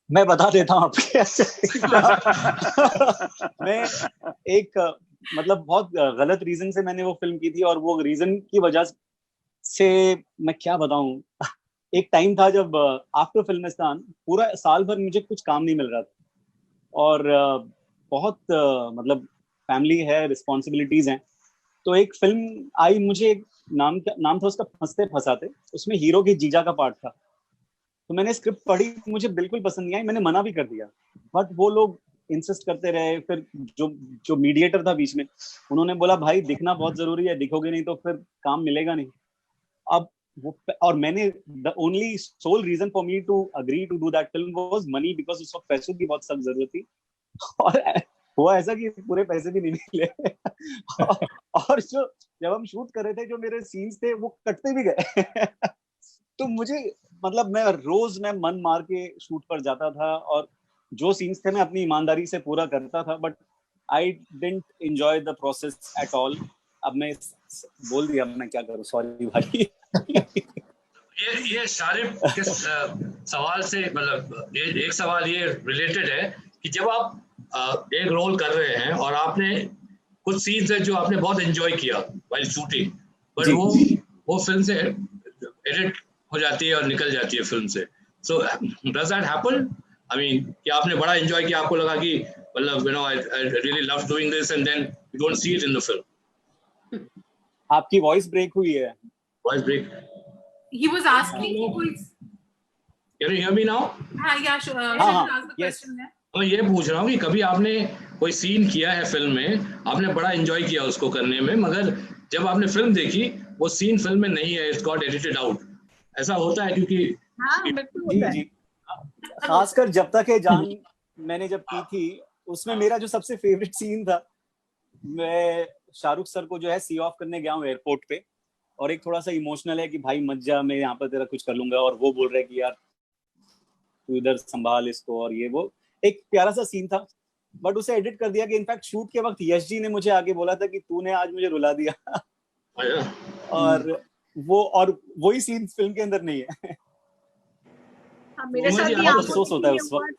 मैं बता देता हूँ आपके। मैं एक मतलब बहुत गलत रीजन से मैंने वो फिल्म की थी, और वो रीजन की वजह से मैं क्या बताऊं। एक टाइम था जब आफ्टर फिल्मिस्तान पूरा साल भर मुझे कुछ काम नहीं मिल रहा था, और बहुत मतलब फैमिली है, रिस्पॉन्सिबिलिटीज हैं। तो एक फिल्म आई, मुझे नाम था उसका फंसते फंसाते, उसमें हीरो की जीजा का पार्ट था। तो मैंने स्क्रिप्ट पढ़ी, मुझे बिल्कुल पसंद नहीं आई, मैंने मना भी कर दिया, बट वो लोग इंसिस्ट करते रहे। फिर जो मीडिएटर था बीच में, उन्होंने बोला भाई दिखना बहुत जरूरी है, दिखोगे नहीं तो फिर काम मिलेगा नहीं। अब वो, और मैंने the only sole reason for me to agree to do that film was money, because उस वक्त पैसों की बहुत सख्त जरूरत थी, और हुआ ऐसा कि पूरे पैसे भी नहीं मिले। और जब हम शूट कर रहे थे, जो मेरे सीन्स थे वो कटते भी गए। तो मुझे मतलब मैं मन मार के शूट पर जाता था, और जो सीन्स थे मैं अपनी ईमानदारी से पूरा करता था, but I didn't enjoy the process at all. अब मैं बोल दिया, मैं क्या करूं, सॉरी भाई। ये शारिब के सवाल से, मतलब एक सवाल ये रिलेटेड है कि जब आप एक रोल कर रहे हैं और आपने कुछ सीन्स है जो आपने बहुत एंजॉय किया व्हाइल शूटिंग, बट वो फिल्म से एडिट हो जाती है और निकल जाती है फिल्म से। So does that happen? I mean कि आपने बड़ा एंजॉय किया, आपको लगा कि मतलब I really love doing this, and then you don't see it in the film. आपकी वॉइस ब्रेक हुई है। Voice break? He was asking Can you hear me now? Yes. मैं ये पूछ रहा हूँ कि कभी आपने कोई सीन किया है फिल्म में, आपने बड़ा एंजॉय किया उसको करने में, मगर जब आपने फिल्म देखी वो सीन फिल्म में नहीं है, इट्स गॉट एडिटेड आउट, ऐसा होता है? क्योंकि जी खासकर जब तक है जान मैंने जब की थी, उसमें मेरा जो सबसे फेवरेट सीन था, मैं शाहरुख सर को जो है सी ऑफ करने गया हूँ एयरपोर्ट पे, और एक थोड़ा सा इमोशनल है कि भाई मत जा, मैं यहाँ पर तेरा कुछ कर लूंगा, और वो बोल रहे कि यार तू इधर संभाल इसको, और ये वो एक प्यारा सा सीन था, बट उसे एडिट कर दिया कि इनफैक्ट शूट के वक्त यश जी ने मुझे आगे बोला था कि तूने आज मुझे रुला दिया। और वही सीन फिल्म के अंदर नहीं है। मेरे साथ भी अफसोस होता है उस वक्त।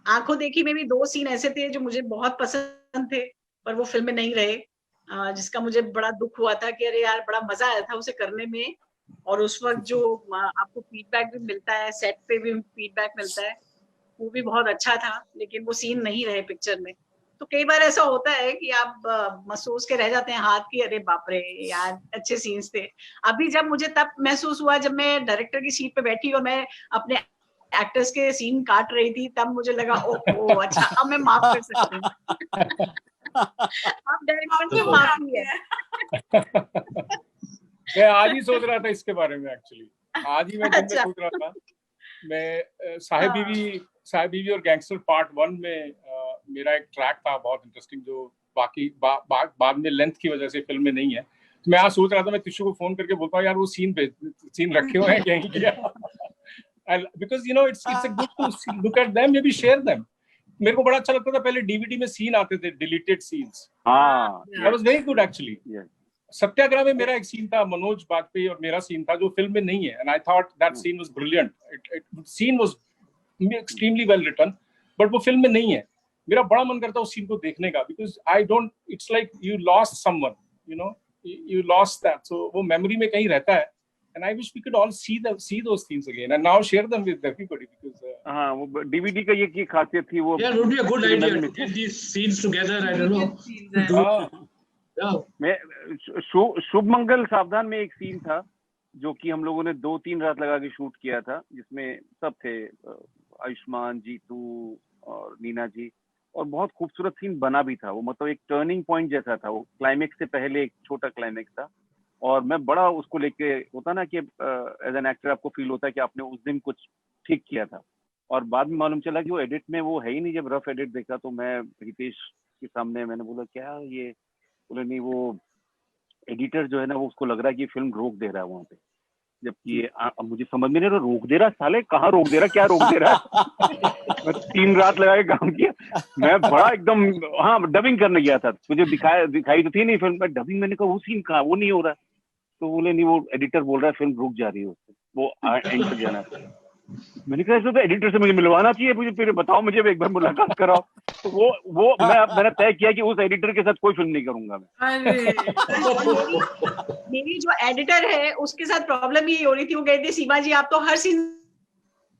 आंखों देखी में भी 2 सीन ऐसे थे जो मुझे बहुत पसंद थे, पर वो फिल्म में नहीं रहे, जिसका मुझे बड़ा दुख हुआ था कि अरे यार बड़ा मजा आया था उसे करने में, और उस वक्त जो आपको फीडबैक भी मिलता है, सेट पे भी फीडबैक मिलता है, वो भी बहुत अच्छा था, लेकिन वो सीन नहीं रहे पिक्चर में। तो कई बार ऐसा होता है कि आप महसूस के रह जाते हैं हाथ की, अरे बाप रे यार अच्छे सीन्स थे। अभी जब मुझे तब महसूस हुआ जब मैं डायरेक्टर की सीट पे बैठी और मैं अपने एक्टर्स के सीन काट रही थी, तब मुझे लगा ओ अच्छा अब मैं माफ कर सकती हूँ। अब डायरेक्टर की माफी है। मैं आज ही सोच रहा था इसके बारे में, एक्चुअली आज ही मैं सोच रहा था। मैं साहिब बीवी और गैंगस्टर पार्ट 1 में मेरा एक ट्रैक था बहुत इंटरेस्टिंग, जो बाकी बाद में लेंथ की वजह से फिल्म में नहीं है। तो मैं आज सोच रहा था मैं तिशु को फोन करके बोलता हूँ यार वो सीन रखे हुए हैं कहीं क्या, because you know it's a good to look at them, maybe share them. मेरे को बड़ा अच्छा लगता था पहले डीवीडी में सीन आते थे, deleted scenes. that was very good actually. सत्याग्रह में मेरा एक सीन था, मनोज बाजपेयी और मेरा सीन था, जो फिल्म में नहीं है, and I thought that scene was brilliant. Scene was extremely well written, but वो फिल्म में नहीं है। मेरा बड़ा मन करता है उस सीन को देखने का, because it's like you lost someone, you know, you lost that, so वो मेमोरी में कहीं रहता है, and I wish we could all see those scenes again and now share them with everybody, because वो डीवीडी का ये खासियत थी वो। Yeah, it would be a good idea to get these scenes together. I don't know. मैं शुभ मंगल सावधान में एक सीन था जो कि हम लोगों ने 2-3 रात लगा के शूट किया था, जिसमें सब थे, आयुष्मान, जीतू और नीना जी, और बहुत खूबसूरत सीन बना भी था वो। मतलब एक टर्निंग पॉइंट जैसा था वो, क्लाइमेक्स से पहले एक छोटा क्लाइमेक्स था, और मैं बड़ा उसको लेके, होता ना कि एज एन एक्टर आपको फील होता है कि आपने उस दिन कुछ ठीक किया था, और बाद में मालूम चला कि वो एडिट में वो है ही नहीं। जब रफ एडिट देखा तो मैं हितेश के सामने मैंने बोला क्या ये, बोले नहीं वो एडिटर जो है ना वो उसको लग रहा है कि फिल्म रोक दे रहा है वहाँ पे, जबकि मुझे समझ में नहीं रहा, रोक दे रहा साले, कहाँ रोक दे रहा, क्या रोक दे रहा है। मैं 3 रात लगा के काम किया, मैं बड़ा एकदम, हाँ डबिंग करने गया था, मुझे दिखाई तो थी नहीं फिल्म में, डबिंग मैंने कहा वो सीन कहाँ, वो नहीं हो रहा, तो बोले नहीं वो एडिटर बोल रहा है फिल्म रुक जा रही है उससे, वो एंड पर जाना है। मैंने कहा तो एडिटर से मुझे मिलवाना चाहिए, मुझे फिर बताओ, मुझे एक बार मुलाकात कराओ। तो वो मैंने तय किया कि उस एडिटर के साथ कोई फिल्म नहीं करूंगा मैं। मेरी जो एडिटर है उसके साथ प्रॉब्लम ये हो रही थी, वो कहती थी सीमा जी आप तो हर सीन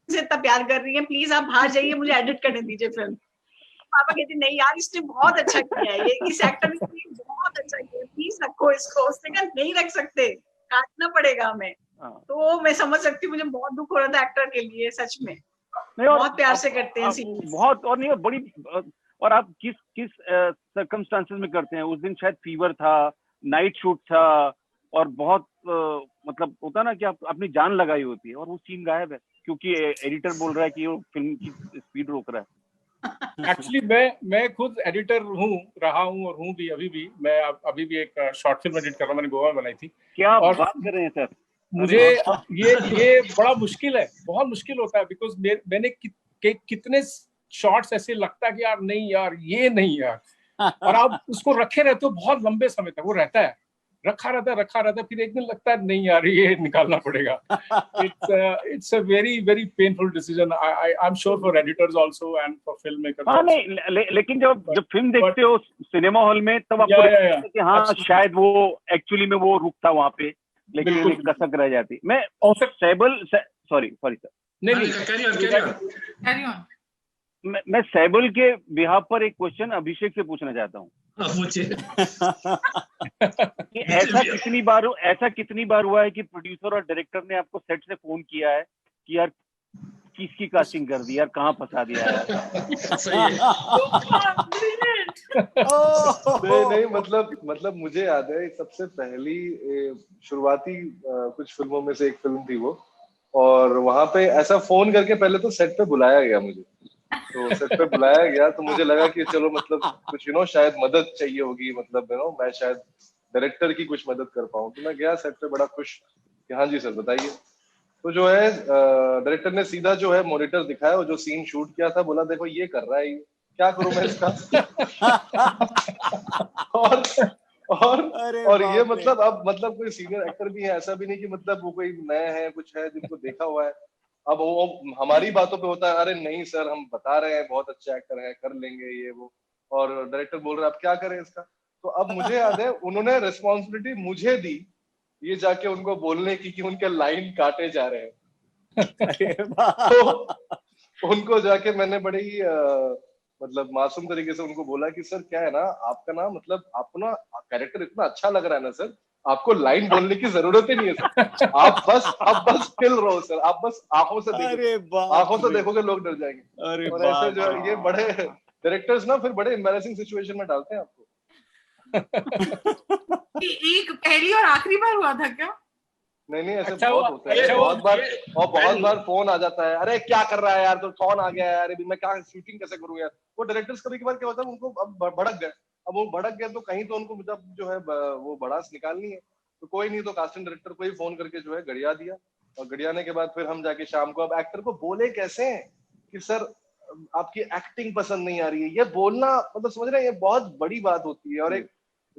से इतना प्यार कर रही है, प्लीज आप बाहर जाइए, मुझे एडिट करने दीजिए फिल्म। पापा कहते नहीं यार इसने बहुत अच्छा किया है, ये इस एक्टर ने बहुत अच्छा किया, प्लीज रखो इसको। उसने कहा नहीं रख सकते, काटना पड़ेगा हमें। तो मैं समझ सकती हूँ, मुझे बहुत दुख हो रहा था एक्टर के लिए, सच में बहुत प्यार से करते हैं सीन बहुत, और नहीं बड़ी, और आप किस सर्कमस्टांसेस में करते हैं। उस दिन शायद फीवर था, नाइट शूट था, और बहुत मतलब होता ना कि आप अपनी जान लगाई होती है, और वो सीन गायब है क्योंकि एडिटर बोल रहा है कि वो फिल्म की स्पीड रोक रहा है। एक्चुअली मैं खुद एडिटर रहा हूँ और हूँ भी, अभी भी मैं अभी भी एक शॉर्ट फिल्म एडिट कर रहा हूँ, मैंने गोवा में बनाई थी। क्या और बात कर रहे हैं सर, मुझे ये बड़ा मुश्किल है, बहुत मुश्किल होता है, बिकॉज मैंने कितने शॉट्स ऐसे लगता है कि यार नहीं यार ये नहीं यार, और आप उसको रखे रहते हो बहुत लंबे समय तक, वो रहता है रखा रहता है, फिर एक दिन लगता है नहीं यार ये निकालना पड़ेगा। It's a very very painful decision, I am sure for editors also and for film makers. हाँ नहीं, लेकिन जब फिल्म देखते हो सिनेमा हॉल में तब आपको लगता है कि हाँ शायद वो एक्चुअली में वो रुकता वहाँ पे, लेकिन एक कसक रह जाती। मैं सॉरी सर, कैरी ऑन। मैं सैबल के बिहाफ पर एक क्वेश्चन अभिषेक से पूछना चाहता हूँ। ऐसा कितनी बार हुआ है कि प्रोड्यूसर और डायरेक्टर ने आपको सेट से फोन किया है कि यार किसकी कास्टिंग कर दी यार, कहाँ फंसा दिया यार? नहीं मतलब मुझे याद है सबसे पहली शुरुआती कुछ फिल्मों में से एक फिल्म थी वो, और वहां पे ऐसा फोन करके पहले तो सेट पे बुलाया गया मुझे, तो सेट पे बुलाया गया तो मुझे लगा कि चलो मतलब कुछ शायद मदद चाहिए होगी, मतलब मैं शायद डायरेक्टर की कुछ मदद कर पाऊँ। तो मैं गया सेट पे बड़ा खुश कि हाँ जी सर बताइए। तो जो है डायरेक्टर ने सीधा जो है मॉनिटर दिखाया और जो सीन शूट किया था, बोला देखो ये कर रहा है, ये क्या करूं मैं इसका। और ये मतलब अब मतलब कोई सीनियर एक्टर भी है, ऐसा भी नहीं कि मतलब वो कोई नए हैं, कुछ है जिनको देखा हुआ है। अब वो हमारी बातों पे होता है, अरे नहीं सर हम बता रहे हैं बहुत अच्छे एक्टर हैं, कर लेंगे ये वो, और डायरेक्टर बोल रहा है अब क्या करें इसका। तो अब मुझे याद है उन्होंने रिस्पॉन्सिबिलिटी मुझे दी ये जाके उनको बोलने की कि उनके लाइन काटे जा रहे हैं। तो उनको जाके मैंने बड़े ही मतलब मासूम तरीके से उनको बोला कि सर क्या है ना, आपका ना मतलब आपको ना कैरेक्टर इतना अच्छा लग रहा है ना सर, आपको लाइन बोलने की जरूरत ही नहीं है सर, आप बस फिल रहो सर, आप बस आंखों से देखो, आंखों से देखोगे लोग डर जाएंगे। और ऐसे जो है ये बड़े डायरेक्टर्स ना फिर बड़े एम्बैरेसिंग सिचुएशन में डालते हैं आपको। एक पहली और आखिरी बार हुआ था क्या? नहीं ऐसे बहुत होता है, बहुत बार फोन आ जाता है, अरे क्या कर रहा है यार, तो फोन आ गया है यार, अभी मैं क्या शूटिंग कैसे करूं यार। वो डायरेक्टर्स कभी कभार क्या होता है उनको अब भड़क गए, अब वो भड़क गए तो कहीं तो उनको जब जो है वो भड़ास निकालनी है, तो कोई नहीं तो कास्टिंग डायरेक्टर को ही फोन करके जो है गड़िया दिया, और गड़ियाने के बाद फिर हम जाके शाम को अब एक्टर को बोले कैसे कि सर आपकी एक्टिंग पसंद नहीं आ रही है, ये बोलना मतलब समझ रहे हैं ये बहुत बड़ी बात होती है। और एक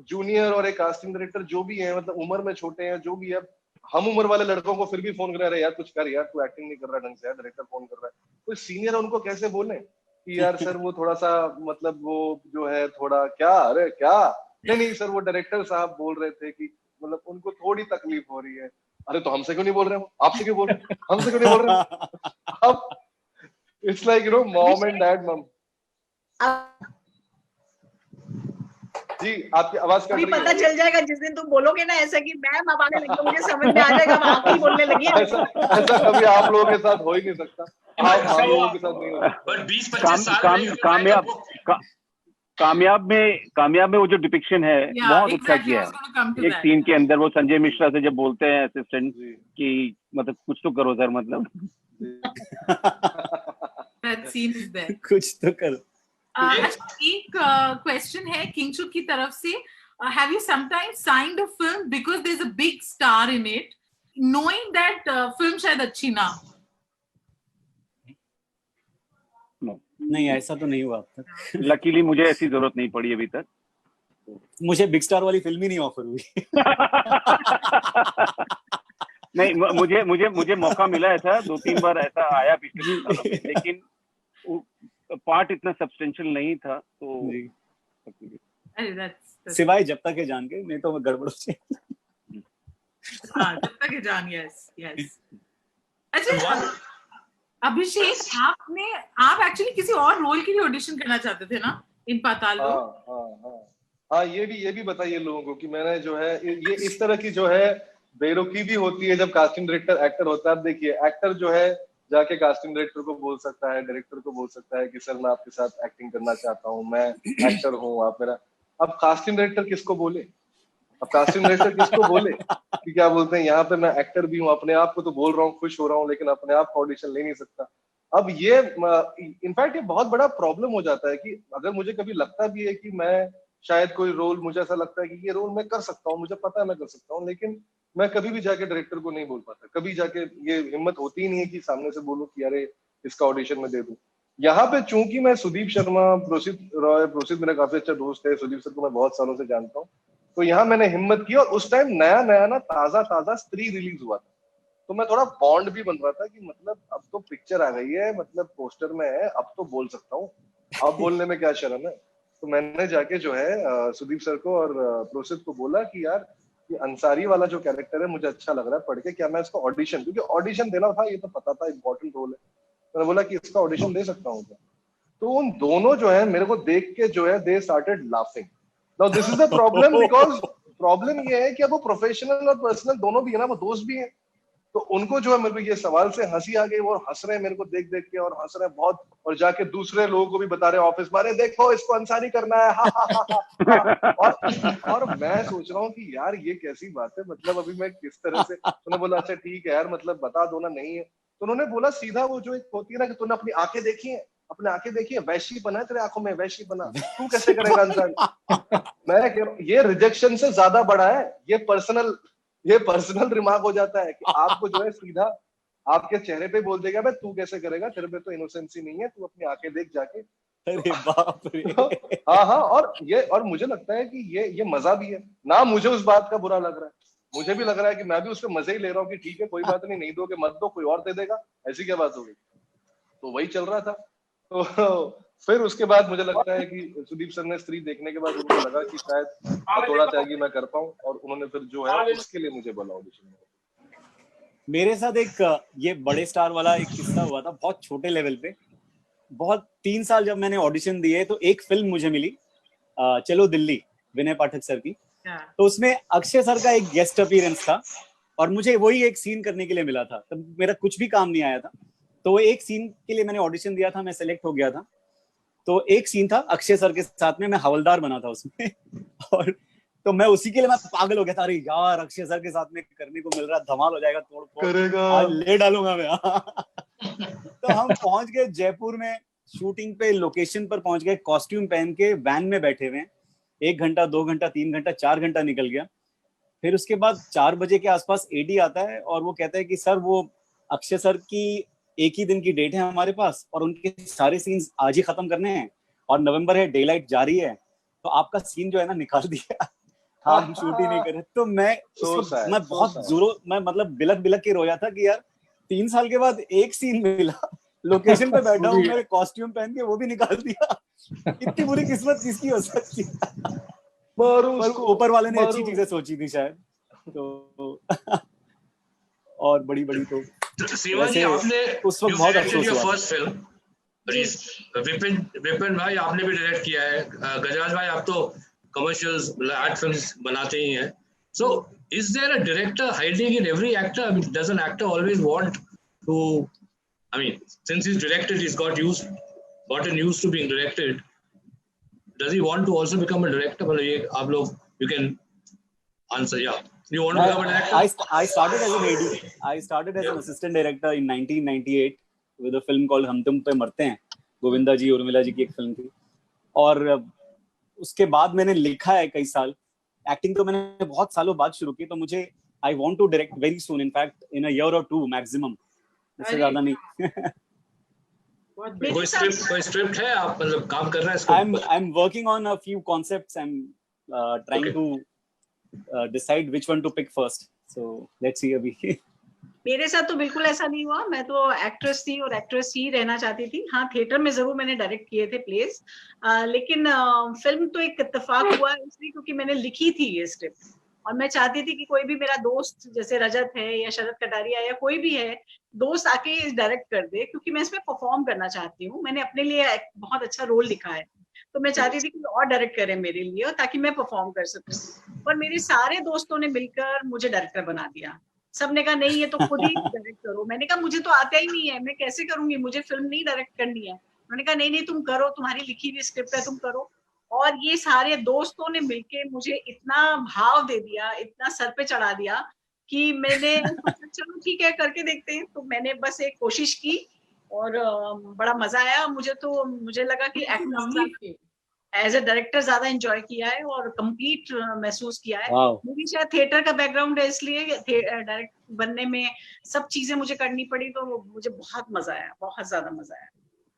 जूनियर और एक कास्टिंग डायरेक्टर जो भी है मतलब उम्र में छोटे हैं जो भी है, हम उम्र वाले लड़कों को फिर भी फोन कर रहे हैं यार कुछ कर यार, तू एक्टिंग नहीं कर रहा ढंग से यार, डायरेक्टर फोन कर रहा है, कोई सीनियर उनको कैसे बोले कि यार सर वो थोड़ा सा मतलब वो जो है थोड़ा क्या, अरे क्या नहीं सर वो डायरेक्टर साहब बोल रहे थे कि मतलब उनको थोड़ी तकलीफ हो रही है। अरे तो हमसे क्यों नहीं बोल रहे हो, आपसे क्यों बोल रहे हो, हमसे क्यों नहीं बोल रहे हो। अब it's like you know mom and dad मम। जी आपकी आवाज कट रही है। पता चल जाएगा जिस दिन तुम बोलोगे ना ऐसा कि मैम अब आने लगी, मुझे समझ में आ जाएगा अब आप ही बोलने लगी। ऐसा कभी आप लोगों के साथ हो ही नहीं सकता, आप हम लोगों के साथ नहीं हो सकता। बट 20-25 साल कामयाब में वो जो डिपिक्शन है बहुत अच्छा किया है। एक सीन के अंदर वो संजय मिश्रा से जब बोलते हैं असिस्टेंट कि मतलब कुछ तो करो सर, मतलब that scene is there. कुछ तो करो। एक क्वेश्चन है किंगचुक की तरफ से, have you sometimes signed a film because there's a big star in it, knowing that film शायद अच्छी ना? नहीं ऐसा तो नहीं हुआ अब तक। लकीली मुझे ऐसी जरूरत नहीं पड़ी अभी तक, मुझे बिग स्टार वाली फिल्म ही नहीं ऑफर हुई। नहीं मुझे मौका मिला ऐसा 2-3 बार ऐसा आया पिछले सालों में, लेकिन पार्ट इतना सब्सटेंशियल नहीं था तो सिवाय जब तक है जान के, नहीं तो गड़बड़ हो जाए। हाँ जब तक है जान, यस। अच्छा अभिषेक आप एक्चुअली किसी और रोल के लिए ऑडिशन करना चाहते थे ना इन पाताल लोक? हाँ ये भी बताइए लोगों को कि मैंने जो है ये इस तरह की जो है बेरुखी भी होती है जब कास्टिंग डायरेक्टर एक्टर होता है। देखिए एक्टर जो है जाके कास्टिंग डायरेक्टर को बोल सकता है, डायरेक्टर को बोल सकता है कि सर मैं आपके साथ एक्टिंग करना चाहता हूँ, मैं एक्टर हूँ आप मेरा। अब कास्टिंग डायरेक्टर किसको बोले, अब कास्टिंग डायरेक्टर किसको बोले कि क्या बोलते हैं यहाँ पे मैं एक्टर भी हूँ, अपने आप को तो बोल रहा हूँ खुश हो रहा हूँ, लेकिन अपने आप को ऑडिशन ले नहीं सकता। अब ये इनफैक्ट ये बहुत बड़ा प्रॉब्लम हो जाता है कि अगर मुझे कभी लगता भी है कि मैं शायद कोई रोल, मुझे ऐसा लगता है कि ये रोल मैं कर सकता हूँ, मुझे पता है मैं कर सकता हूँ, लेकिन मैं कभी भी जाके डायरेक्टर को नहीं बोल पाता, कभी जाके ये हिम्मत होती ही नहीं है कि सामने से बोलूं कि अरे इसका ऑडिशन में दे दूं। यहाँ पे चूंकि मैं सुदीप शर्मा, प्रोसित मेरा काफी अच्छा दोस्त है, सुदीप सर को मैं बहुत सालों से जानता हूँ, तो यहाँ मैंने हिम्मत की। और उस टाइम नया ना ताजा स्त्री रिलीज हुआ था, तो मैं थोड़ा बॉन्ड भी बन रहा था कि मतलब अब तो पिक्चर आ गई है, मतलब पोस्टर में है, अब तो बोल सकता हूँ, अब बोलने में क्या शर्म है। तो मैंने जाके जो है सुदीप सर को और प्रोसित को बोला कि यार ये अंसारी वाला जो कैरेक्टर है मुझे अच्छा लग रहा है पढ़ के, क्या मैं इसको ऑडिशन, क्योंकि ऑडिशन देना था, ये तो पता था इंपॉर्टेंट रोल है, मैंने बोला कि इसका ऑडिशन दे सकता हूँ क्या। तो उन दोनों जो है मेरे को देख के जो है they started laughing. Now this is the problem, because problem ये है कि अब वो प्रोफेशनल और पर्सनल दोनों भी है ना, वो दोस्त भी है, तो उनको जो है मेरे को ये सवाल से हंसी आ गई, वो हंस रहे हैं मेरे को देख के और हंस रहे हैं बहुत, और जाके दूसरे लोगों को भी बता रहे हैं ऑफिस में, अरे देखो इसको अंसारी करना है, हा, हा, हा, हा। और मैं सोच रहा हूँ कि यार ये कैसी बात है, मतलब अभी मैं किस तरह से। उन्होंने बोला अच्छा ठीक है यार, मतलब बता दो ना, नहीं है तो उन्होंने बोला सीधा वो जो एक होती है ना कि तूने अपनी आंखें देखी है, अपने आंखें देखी है, वैशी बना है तेरे आंखों में, वैशी बना, तू कैसे करेगा अंसारी। मैं कह रहा हूँ ये रिजेक्शन से ज्यादा बड़ा है, ये पर्सनल रिमार्क हो जाता है कि आपको जो है सीधा आपके चेहरे पे बोल देगा, भाई तू कैसे करेगा, तेरे पे तो इनोसेंसी नहीं है, तू अपनी आंखें देख जाके। अरे बाप रे। हाँ, और मुझे लगता है कि ये मजा भी है ना, मुझे उस बात का बुरा लग रहा है, मुझे भी लग रहा है कि मैं भी उसके मजे ही ले रहा हूँ कि ठीक है कोई बात नहीं दोगे मत दो, कोई और दे देगा, ऐसी क्या बात हो गई। तो वही चल रहा था। तो फिर उसके बाद मुझे लगता है कि सुदीप सर ने स्त्री देखने के बाद उनको लगा कि शायद थोड़ा चाहिए मैं कर पाऊँ, और उन्होंने फिर जो है उसके लिए मुझे बोला ऑडिशन में। मेरे साथ एक ये बड़े स्टार वाला एक किस्सा हुआ था, बहुत छोटे लेवल पे। बहुत 3 साल जब मैंने ऑडिशन दिए तो एक फिल्म मुझे मिली, चलो दिल्ली, विनय पाठक सर की। तो उसमें अक्षय सर का एक गेस्ट अपीयरेंस था और मुझे वही एक सीन करने के लिए मिला था। तब मेरा कुछ भी काम नहीं आया था, तो वो एक सीन के लिए मैंने ऑडिशन दिया था, मैं सेलेक्ट हो गया था। तो एक सीन था अक्षय सर के साथ में, मैं हवलदार बना था उसमें और तो मैं उसी के लिए मैं पागल हो गया था, अरे यार अक्षय सर के साथ में करने को मिल रहा है, धमाल हो जाएगा, तोड़ फोड़ आज ले डालूंगा मैं। तो हम पहुंच गए जयपुर में, शूटिंग पे लोकेशन पर पहुंच गए, कॉस्ट्यूम पहन के वैन में बैठे हुए, 1 घंटा 2 घंटा 3 घंटा 4 घंटा निकल गया। फिर उसके बाद 4 बजे के आसपास एडी आता है और वो कहता है कि सर वो अक्षय सर की एक ही दिन की डेट है हमारे पास और उनके सारे सीन्स आज ही खत्म करने हैं और नवंबर है, डे लाइट जारी है, तो आपका सीन जो है ना निकाल दिया, हम शूट ही नहीं करे। तो मैं बहुत जोरों मैं मतलब बिलक बिलक के रोया था कि यार 3 साल के बाद एक सीन मिला, लोकेशन पे बैठा हूँ, मेरे कॉस्ट्यूम पहन के वो भी निकाल दिया। इतनी बुरी किस्मत किसकी हो सकती है। पर ऊपर वाले ने अच्छी चीजें सोची थी शायद, तो और बड़ी तो सीमा जी, आपने उस वक्त बहुत अफसोस हुआ। फर्स्ट फिल्म विपिन भाई आपने भी डायरेक्ट किया है, गजराज भाई आप तो कमर्शियल्स एड फिल्म्स बनाते ही हैं। So is there a director hiding in every actor? I mean, does an actor always want to, I mean, since he's directed, he's gotten used to being directed. Does he want to also become a director? Well, आप लोग, you can answer. Yeah, you want to become a director? I started as an AD. I started as an assistant director in 1998 with a film called हम तुम पे मरते हैं, गोविंदा जी उर्मिला जी की एक फिल्म थी। और उसके बाद मैंने लिखा है कई साल। एक्टिंग तो मैंने बहुत सालों बाद शुरू की, तो मुझे I want to direct very soon, in fact in a year और 2 मैक्सिमम, इससे ज्यादा नहीं। कोई स्क्रिप्ट है, आप मतलब काम कर रहे हैं इसको? I am working on a few concepts, I am trying to decide which one to pick first, so let's see. अभी मेरे साथ तो बिल्कुल ऐसा नहीं हुआ, मैं तो एक्ट्रेस थी और एक्ट्रेस ही रहना चाहती थी। हाँ, थिएटर में जरूर मैंने डायरेक्ट किए थे प्लेस, लेकिन फिल्म तो एक इत्तेफाक हुआ इसलिए क्योंकि मैंने लिखी थी ये स्क्रिप्ट और मैं चाहती थी कि कोई भी मेरा दोस्त जैसे रजत है या शरद कटारिया या कोई भी है दोस्त आके डायरेक्ट कर दे, क्योंकि मैं इसमें परफॉर्म करना चाहती हूँ। मैंने अपने लिए एक बहुत अच्छा रोल लिखा है, तो मैं चाहती थी कि और डायरेक्ट करे मेरे लिए ताकि मैं परफॉर्म कर सकूं। और मेरे सारे दोस्तों ने मिलकर मुझे डायरेक्टर बना दिया। सबने कहा नहीं ये तो खुद ही डायरेक्ट करो। मैंने कहा मुझे तो आता ही नहीं है, मैं कैसे करूंगी, मुझे फिल्म नहीं डायरेक्ट करनी है। उन्होंने कहा नहीं तुम करो, तुम्हारी लिखी हुई स्क्रिप्ट है, तुम करो। और ये सारे दोस्तों ने मिलके मुझे इतना भाव दे दिया, इतना सर पे चढ़ा दिया कि मैंने सोचा चलो ठीक है करके देखते हैं। तो मैंने बस एक कोशिश की और बड़ा मजा आया मुझे। तो मुझे लगा कि एक्टिंग एज ए डायरेक्टर ज्यादा एंजॉय किया है और कंप्लीट महसूस किया है। मुझे शायद थिएटर का बैकग्राउंड है, इसलिए डायरेक्ट बनने में सब चीजें मुझे करनी पड़ी, तो मुझे बहुत मजा आया, बहुत ज्यादा मजा आया।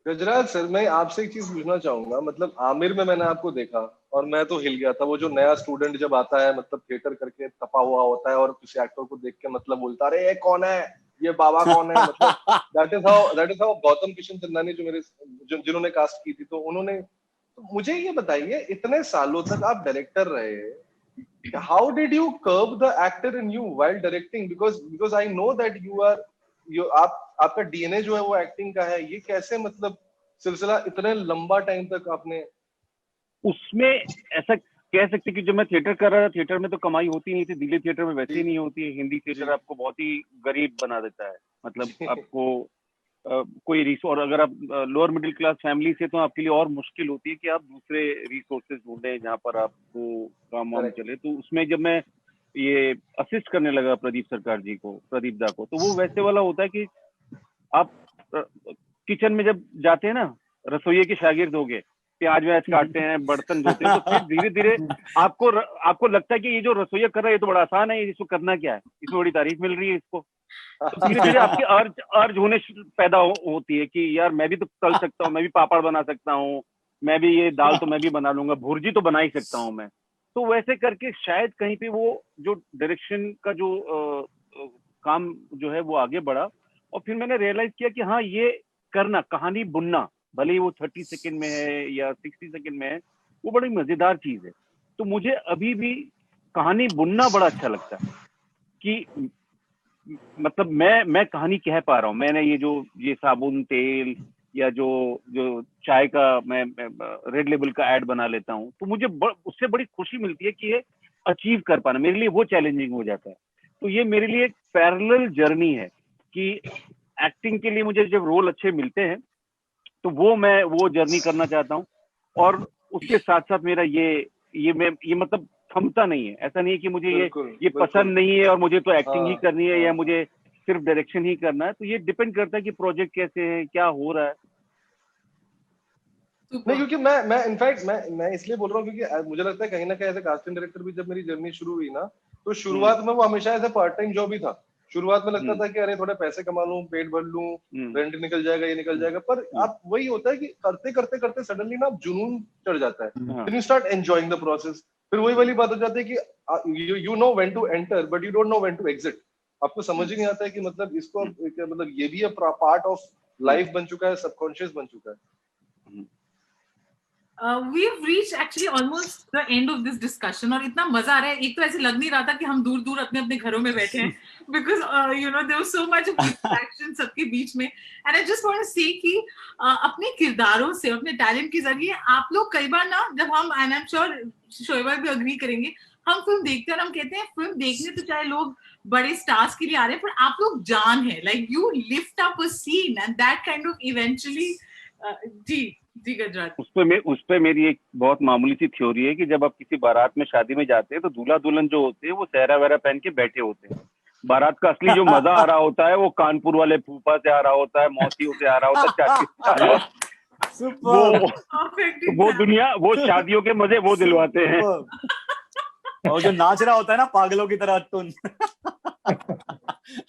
गजराज सर, मैं आपसे एक चीज पूछना चाहूंगा, मतलब आमिर में मैंने आपको देखा और मैं तो हिल गया था। वो जो नया स्टूडेंट जब आता है, मतलब थिएटर करके तपा हुआ होता है और किसी एक्टर को देख के मतलब बोलता है, अरे ये कौन है, ये बाबा कौन है, मतलब that is how Gautam Kishan Chandani जिन्होंने कास्ट की थी, तो उन्होंने। तो मुझे ये बताइए, इतने सालों तक आप डायरेक्टर रहे, how did you कर्ब the actor in you while directing? Because I know that आपका डीएनए जो है वो एक्टिंग का है। ये कैसे मतलब सिलसिला इतने लंबा टाइम तक आपने उसमें ऐसा कह सकते कि जब मैं थिएटर कर रहा था, थिएटर में तो कमाई होती नहीं थी, दिल्ली थिएटर में वैसे ही नहीं होती है। हिंदी थिएटर आपको बहुत ही गरीब बना देता है, मतलब आपको कोई रिसोर्स, और अगर आप लोअर मिडिल क्लास फैमिली से, तो आपके लिए और मुश्किल होती है कि आप दूसरे रिसोर्सेज ढूंढें जहाँ पर आपको काम वाम चले। तो उसमें जब मैं ये असिस्ट करने लगा प्रदीप दा को, तो वो वैसे वाला होता है कि आप किचन में जब जाते हैं ना, रसोइये के शागिर्द हो गए, प्याज व्याज काटते हैं, बर्तन धोते हैं, तो फिर धीरे धीरे आपको लगता है कि ये जो रसोइया कर रहा है ये तो बड़ा आसान है, इसको करना क्या है, इसमें बड़ी तारीफ मिल रही है इसको, तो धीरे धीरे आपकी अर्ज होने पैदा होती है कि यार मैं भी तो तल सकता हूँ, मैं भी पापड़ बना सकता हूँ, मैं भी ये दाल तो मैं भी बना लूंगा, भुर्जी तो बना ही सकता हूँ मैं। तो वैसे करके शायद कहीं पे वो जो डायरेक्शन का जो काम जो है वो आगे बढ़ा, और फिर मैंने रियलाइज किया कि हाँ ये करना, कहानी बुनना, भले ही वो 30 सेकंड में है या 60 सेकंड में है, वो बड़ी मजेदार चीज है। तो मुझे अभी भी कहानी बुनना बड़ा अच्छा लगता है कि मतलब मैं कहानी कह पा रहा हूँ। मैंने ये साबुन तेल या जो चाय का मैं रेड लेबल का ऐड बना लेता हूँ, तो मुझे उससे बड़ी खुशी मिलती है कि ये अचीव कर पाना मेरे लिए वो चैलेंजिंग हो जाता है। तो ये मेरे लिए एक पैरेलल जर्नी है कि एक्टिंग के लिए मुझे जब रोल अच्छे मिलते हैं तो मैं वो जर्नी करना चाहता हूँ, और उसके साथ साथ मेरा ये मतलब थमता नहीं है। ऐसा नहीं है कि मुझे ये पसंद नहीं है और मुझे तो एक्टिंग ही करनी है या मुझे सिर्फ डायरेक्शन ही करना है। तो ये डिपेंड करता है कि प्रोजेक्ट कैसे है, क्या हो रहा है। नहीं, क्योंकि मैं इनफैक्ट मैं इसलिए बोल रहा हूँ क्योंकि मुझे लगता है कहीं ना कहीं एज ए कास्टिंग डायरेक्टर भी जब मेरी जर्नी शुरू हुई ना, तो शुरुआत में वो हमेशा ऐसे पार्ट टाइम जॉब ही था। शुरुआत में लगता था कि अरे थोड़े पैसे कमा लूं, पेट भर लूं, रेंट निकल जाएगा, ये निकल जाएगा। पर आप वही होता है कि करते करते करते सडनली ना जुनून चढ़ जाता है, then you start enjoying the process. फिर वही वाली बात हो जाती है कि you know when to enter but you don't know when to exit. आपको समझ ही नहीं आता है कि मतलब इसको मतलब ये भी पार्ट ऑफ लाइफ बन चुका है, सबकॉन्शियस बन चुका है। We've reached actually almost the end of this discussion और इतना मजा आ रहा है। एक तो ऐसे लग नहीं रहा था कि हम दूर दूर अपने अपने घरों में बैठे हैं, because there was so much of interaction सबके बीच में। And I just want to say कि अपने किरदारों से, अपने टैलेंट के जरिए आप लोग कई बार ना, जब हम, and I'm sure शोएब भी अग्री करेंगे, हम फिल्म देखते हैं और हम कहते हैं फिल्म देखने तो चाहे लोग बड़े स्टार्स के लिए आ रहे हैं, पर आप लोग जान है, like you lift up a scene and that kind of eventually जी गजराज। उस पे मेरी एक बहुत मामूली सी थ्योरी है कि जब आप किसी बारात में शादी में जाते हैं तो दूल्हा दुल्हन जो होते हैं वो सहरा वहरा पहन के बैठे होते हैं। बारात का असली जो मजा आ रहा होता है वो कानपुर वाले फूफा से आ रहा होता है, मौसियों से आ रहा होता है, चाची से आ रहा होता है। वो दुनिया, वो शादियों के मजे वो दिलवाते हैं। और जो नाच रहा होता है ना पागलों की तरह टुन।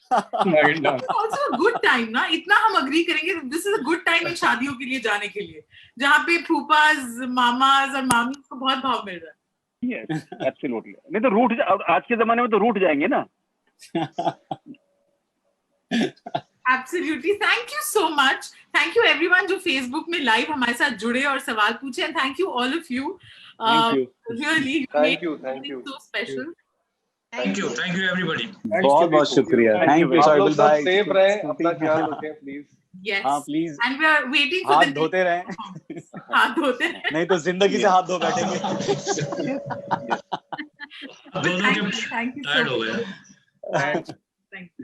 Also a good time ना, इतना हम अग्री करेंगे, this is a good time इन शादियों के लिए जाने के लिए, जहाँ पे फूफाज, मामाज और मामी को बहुत भाव मिल रहा है। Yes, absolutely। नहीं तो आज के जमाने में तो रूठ जाएंगे ना। Absolutely, thank you so much, thank you everyone जो Facebook में लाइव हमारे साथ जुड़े और सवाल पूछे, and thank you all of you, really thank you so special। Thank you everybody। बहुत बहुत शुक्रिया। थैंक यू शोएब भाई। सेफ रहें, अपना ख्याल रखें प्लीज। Yes, हाँ please. and we are waiting for हाथ धोते रहें। हाथ धोते रहें, नहीं तो जिंदगी से हाथ धो बैठेंगे। दोनों के thank you so टायर्ड हो गए। much। Thank you।